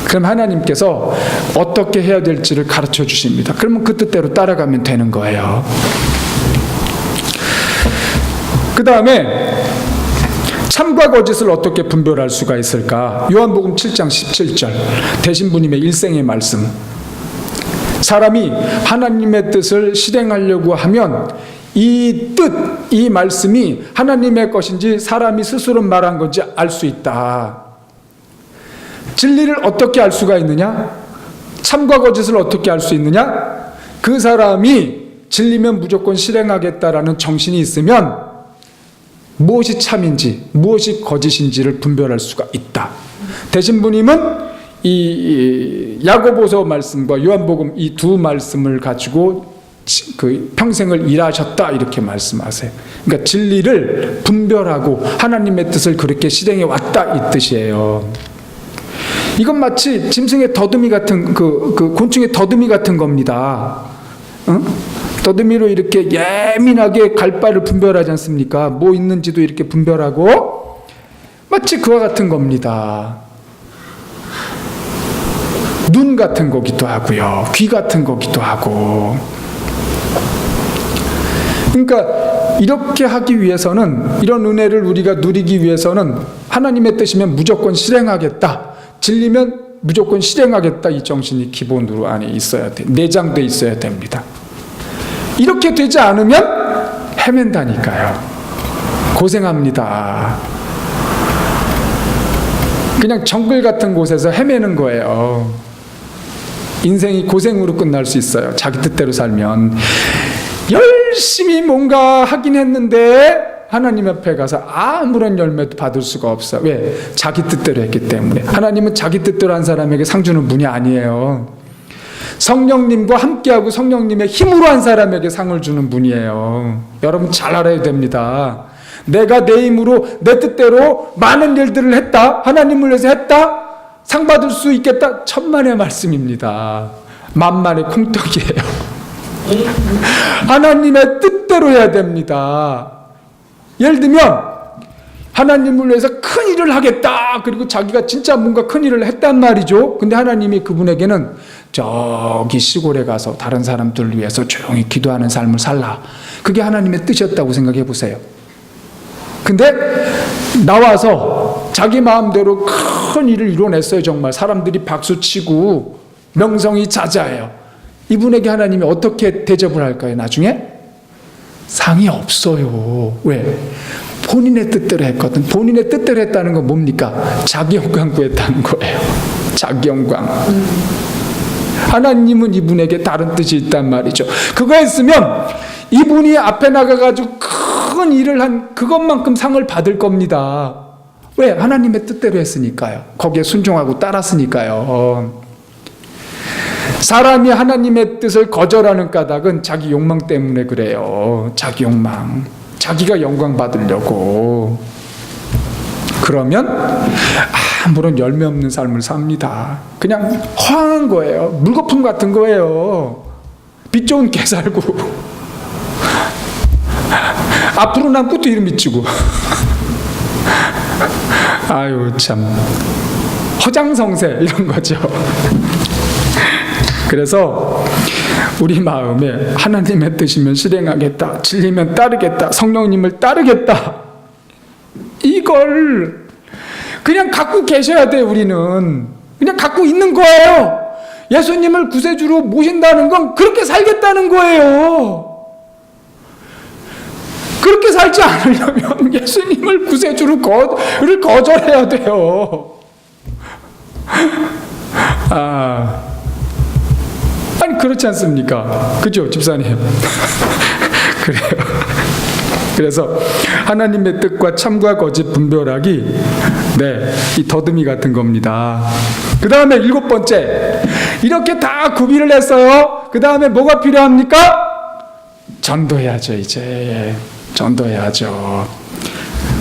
그럼 하나님께서 어떻게 해야 될지를 가르쳐 주십니다. 그러면 그 뜻대로 따라가면 되는 거예요. 그 다음에 참과 거짓을 어떻게 분별할 수가 있을까? 요한복음 7장 17절 대신부님의 일생의 말씀. 사람이 하나님의 뜻을 실행하려고 하면 이 뜻, 이 말씀이 하나님의 것인지 사람이 스스로 말한 건지 알 수 있다. 진리를 어떻게 알 수가 있느냐? 참과 거짓을 어떻게 알 수 있느냐? 그 사람이 진리면 무조건 실행하겠다라는 정신이 있으면 무엇이 참인지 무엇이 거짓인지를 분별할 수가 있다. 대신부님은 이 야고보서 말씀과 요한복음 이 두 말씀을 가지고 그 평생을 일하셨다 이렇게 말씀하세요. 그러니까 진리를 분별하고 하나님의 뜻을 그렇게 실행해 왔다 이 뜻이에요. 이건 마치 짐승의 더듬이 같은 그 곤충의 더듬이 같은 겁니다. 응? 더듬이로 이렇게 예민하게 갈바를 분별하지 않습니까? 뭐 있는지도 이렇게 분별하고 마치 그와 같은 겁니다. 눈 같은 거기도 하고요. 귀 같은 거기도 하고. 그러니까 이렇게 하기 위해서는, 이런 은혜를 우리가 누리기 위해서는 하나님의 뜻이면 무조건 실행하겠다. 진리면 무조건 실행하겠다. 이 정신이 기본으로 안에 있어야 돼. 내장돼 있어야 됩니다. 이렇게 되지 않으면 헤맨다니까요. 고생합니다. 그냥 정글 같은 곳에서 헤매는 거예요. 인생이 고생으로 끝날 수 있어요. 자기 뜻대로 살면. 열심히 뭔가 하긴 했는데 하나님 앞에 가서 아무런 열매도 받을 수가 없어요. 왜? 자기 뜻대로 했기 때문에. 하나님은 자기 뜻대로 한 사람에게 상 주는 분이 아니에요. 성령님과 함께하고 성령님의 힘으로 한 사람에게 상을 주는 분이에요. 여러분 잘 알아야 됩니다. 내가 내 힘으로 내 뜻대로 많은 일들을 했다. 하나님을 위해서 했다. 상 받을 수 있겠다. 천만의 말씀입니다. 만만의 콩떡이에요. 하나님의 뜻대로 해야 됩니다. 예를 들면 하나님을 위해서 큰 일을 하겠다. 그리고 자기가 진짜 뭔가 큰 일을 했단 말이죠. 근데 하나님이 그분에게는 저기 시골에 가서 다른 사람들을 위해서 조용히 기도하는 삶을 살라. 그게 하나님의 뜻이었다고 생각해 보세요. 근데 나와서 자기 마음대로 큰 일을 이뤄냈어요. 정말 사람들이 박수치고 명성이 자자해요. 이분에게 하나님이 어떻게 대접을 할까요? 나중에 상이 없어요. 왜? 본인의 뜻대로 했거든. 본인의 뜻대로 했다는 건 뭡니까? 자기 영광 구했다는 거예요. 자기 영광. 하나님은 이분에게 다른 뜻이 있단 말이죠. 그거 했으면 이분이 앞에 나가가지고 큰 일을 한 그것만큼 상을 받을 겁니다. 왜? 하나님의 뜻대로 했으니까요. 거기에 순종하고 따랐으니까요. 사람이 하나님의 뜻을 거절하는 까닭은 자기 욕망 때문에 그래요. 자기 욕망. 자기가 영광 받으려고. 그러면 아무런 열매 없는 삶을 삽니다. 그냥 허황한 거예요. 물거품 같은 거예요. 빛 좋은 개 살고 앞으로 난 끝도 이름 미치고 아유 참 허장성세 이런 거죠. 그래서 우리 마음에 하나님의 뜻이면 실행하겠다, 진리면 따르겠다, 성령님을 따르겠다, 이걸 그냥 갖고 계셔야 돼요. 우리는 그냥 갖고 있는 거예요. 예수님을 구세주로 모신다는 건 그렇게 살겠다는 거예요. 그렇게 살지 않으려면 예수님을 구세주를 거절해야 돼요. 아니 그렇지 않습니까? 그죠, 집사님? 그래요. 그래서 하나님의 뜻과 참과 거짓 분별하기, 이 더듬이 같은 겁니다. 그 다음에 7번째, 이렇게 다 구비를 했어요. 그 다음에 뭐가 필요합니까? 전도해야죠. 이제 전도해야죠.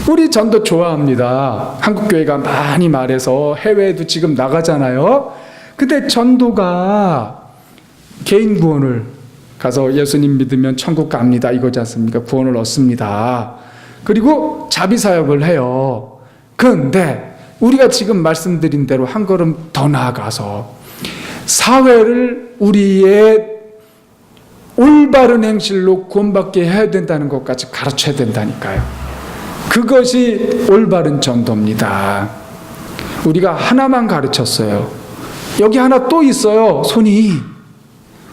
우리 전도 좋아합니다. 한국교회가 많이 말해서 해외에도 지금 나가잖아요. 근데 전도가 개인 구원을 가서 예수님 믿으면 천국 갑니다 이거지 않습니까? 구원을 얻습니다. 그리고 자비사역을 해요. 그런데 우리가 지금 말씀드린 대로 한 걸음 더 나아가서 사회를 우리의 올바른 행실로 구원받게 해야 된다는 것까지 가르쳐야 된다니까요. 그것이 올바른 전도입니다. 우리가 하나만 가르쳤어요. 여기 하나 또 있어요. 손이.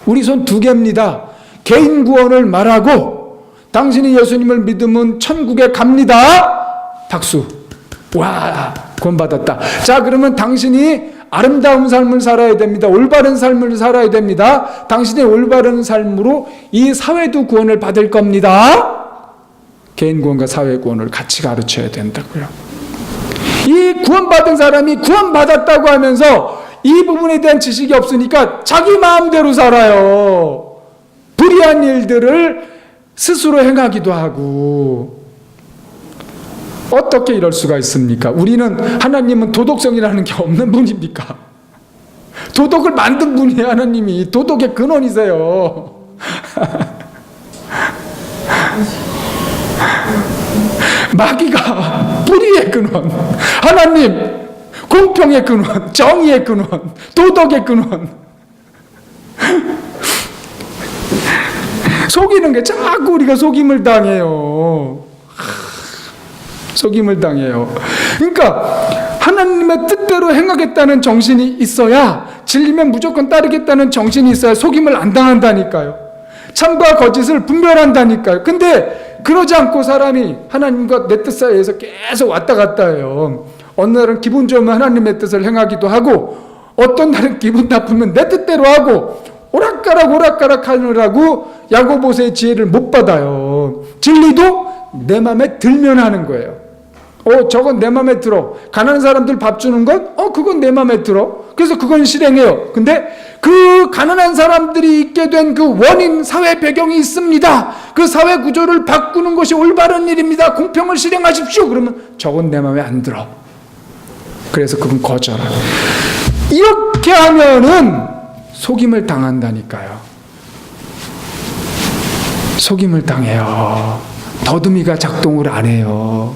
우리 손 2개입니다. 개인 구원을 말하고 당신이 예수님을 믿으면 천국에 갑니다. 박수. 와, 구원받았다. 자, 그러면 당신이 아름다운 삶을 살아야 됩니다. 올바른 삶을 살아야 됩니다. 당신의 올바른 삶으로 이 사회도 구원을 받을 겁니다. 개인 구원과 사회 구원을 같이 가르쳐야 된다고요. 이 구원받은 사람이 구원받았다고 하면서 이 부분에 대한 지식이 없으니까 자기 마음대로 살아요. 불의한 일들을 스스로 행하기도 하고. 어떻게 이럴 수가 있습니까? 하나님은 도덕성이라는 게 없는 분입니까? 도덕을 만든 분이에요. 하나님이 도덕의 근원이세요. 마귀가 불의의 근원, 하나님 공평의 근원, 정의의 근원, 도덕의 근원. 속이는 게 자꾸 우리가 속임을 당해요. 속임을 당해요. 그러니까 하나님의 뜻대로 행하겠다는 정신이 있어야, 진리면 무조건 따르겠다는 정신이 있어야 속임을 안 당한다니까요. 참과 거짓을 분별한다니까요. 근데 그러지 않고 사람이 하나님과 내 뜻 사이에서 계속 왔다 갔다 해요. 어느 날은 기분 좋으면 하나님의 뜻을 행하기도 하고, 어떤 날은 기분 나쁘면 내 뜻대로 하고, 오락가락 하느라고 야고보서의 지혜를 못 받아요. 진리도 내 마음에 들면 하는 거예요. 저건 내 마음에 들어. 가난한 사람들 밥 주는 것? 그건 내 마음에 들어. 그래서 그건 실행해요. 근데 그 가난한 사람들이 있게 된 그 원인, 사회 배경이 있습니다. 그 사회 구조를 바꾸는 것이 올바른 일입니다. 공평을 실행하십시오. 그러면 저건 내 마음에 안 들어. 그래서 그건 거절하. 이렇게 하면은 속임을 당한다니까요. 속임을 당해요. 더듬이가 작동을 안 해요.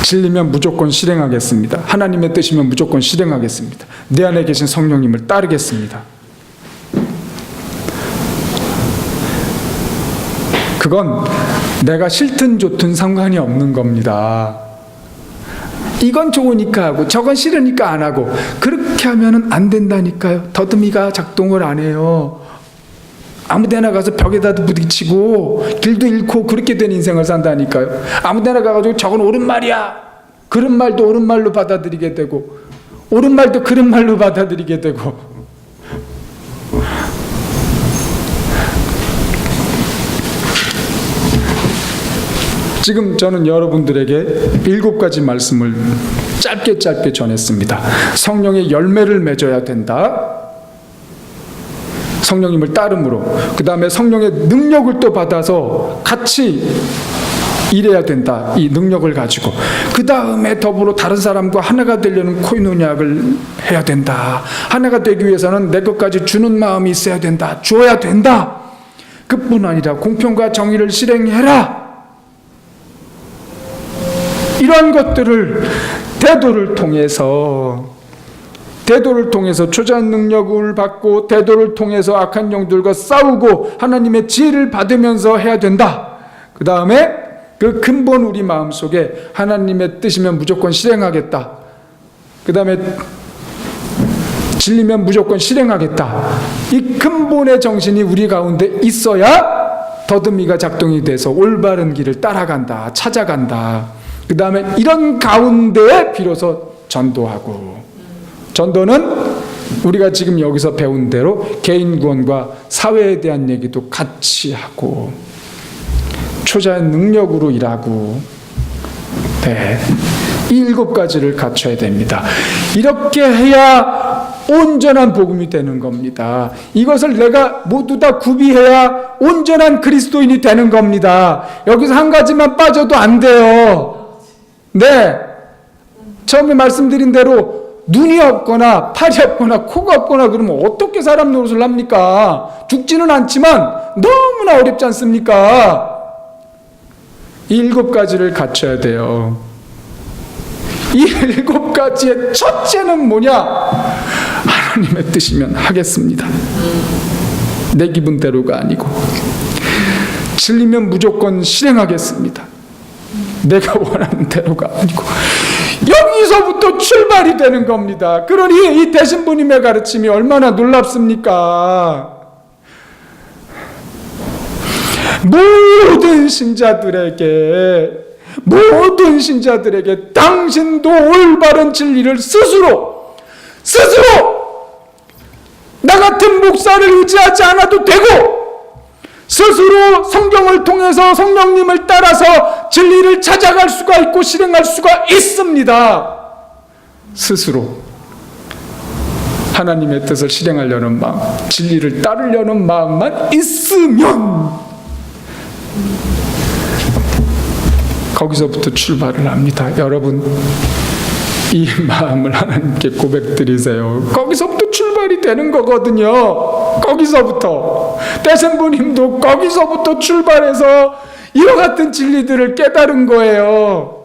진리면 무조건 실행하겠습니다. 하나님의 뜻이면 무조건 실행하겠습니다. 내 안에 계신 성령님을 따르겠습니다. 그건 내가 싫든 좋든 상관이 없는 겁니다. 이건 좋으니까 하고 저건 싫으니까 안 하고, 그렇게 하면은 안 된다니까요. 더듬이가 작동을 안 해요. 아무 데나 가서 벽에다 부딪히고 길도 잃고 그렇게 된 인생을 산다니까요. 아무 데나 가가지고 저건 옳은 말이야, 그런 말도 옳은 말로 받아들이게 되고, 옳은 말도 그런 말로 받아들이게 되고. 지금 저는 여러분들에게 7가지 말씀을 짧게 전했습니다. 성령의 열매를 맺어야 된다. 성령님을 따름으로. 그 다음에 성령의 능력을 또 받아서 같이 일해야 된다. 이 능력을 가지고. 그 다음에 더불어 다른 사람과 하나가 되려는 코이노니아를 해야 된다. 하나가 되기 위해서는 내 것까지 주는 마음이 있어야 된다. 줘야 된다. 그뿐 아니라 공평과 정의를 실행해라. 이러한 것들을 대도를 통해서 초자한 능력을 받고, 대도를 통해서 악한 영들과 싸우고 하나님의 지혜를 받으면서 해야 된다. 그 다음에 그 근본 우리 마음속에 하나님의 뜻이면 무조건 실행하겠다. 그 다음에 진리면 무조건 실행하겠다. 이 근본의 정신이 우리 가운데 있어야 더듬이가 작동이 돼서 올바른 길을 따라간다, 찾아간다. 그 다음에 이런 가운데에 비로소 전도하고, 전도는 우리가 지금 여기서 배운 대로 개인 구원과 사회에 대한 얘기도 같이 하고, 초자의 능력으로 일하고, 네. 이 7가지를 갖춰야 됩니다. 이렇게 해야 온전한 복음이 되는 겁니다. 이것을 내가 모두 다 구비해야 온전한 그리스도인이 되는 겁니다. 여기서 한 가지만 빠져도 안 돼요. 네, 처음에 말씀드린 대로 눈이 없거나 팔이 없거나 코가 없거나 그러면 어떻게 사람 노릇을 합니까? 죽지는 않지만 너무나 어렵지 않습니까? 이 7가지를 갖춰야 돼요. 이 7가지의 첫째는 뭐냐? 하나님의 뜻이면 하겠습니다. 내 기분대로가 아니고, 진리면 무조건 실행하겠습니다. 내가 원하는 대로가 아니고. 여기서부터 출발이 되는 겁니다. 그러니 이 대신부님의 가르침이 얼마나 놀랍습니까? 모든 신자들에게 당신도 올바른 진리를 스스로 나 같은 목사를 의지하지 않아도 되고, 스스로 성경을 통해서 성령님을 따라서 진리를 찾아갈 수가 있고 실행할 수가 있습니다. 스스로 하나님의 뜻을 실행하려는 마음, 진리를 따르려는 마음만 있으면 거기서부터 출발을 합니다. 여러분, 이 마음을 하나님께 고백드리세요. 거기서부터 출발이 되는 거거든요. 거기서부터. 대신부님도 거기서부터 출발해서 이와 같은 진리들을 깨달은 거예요.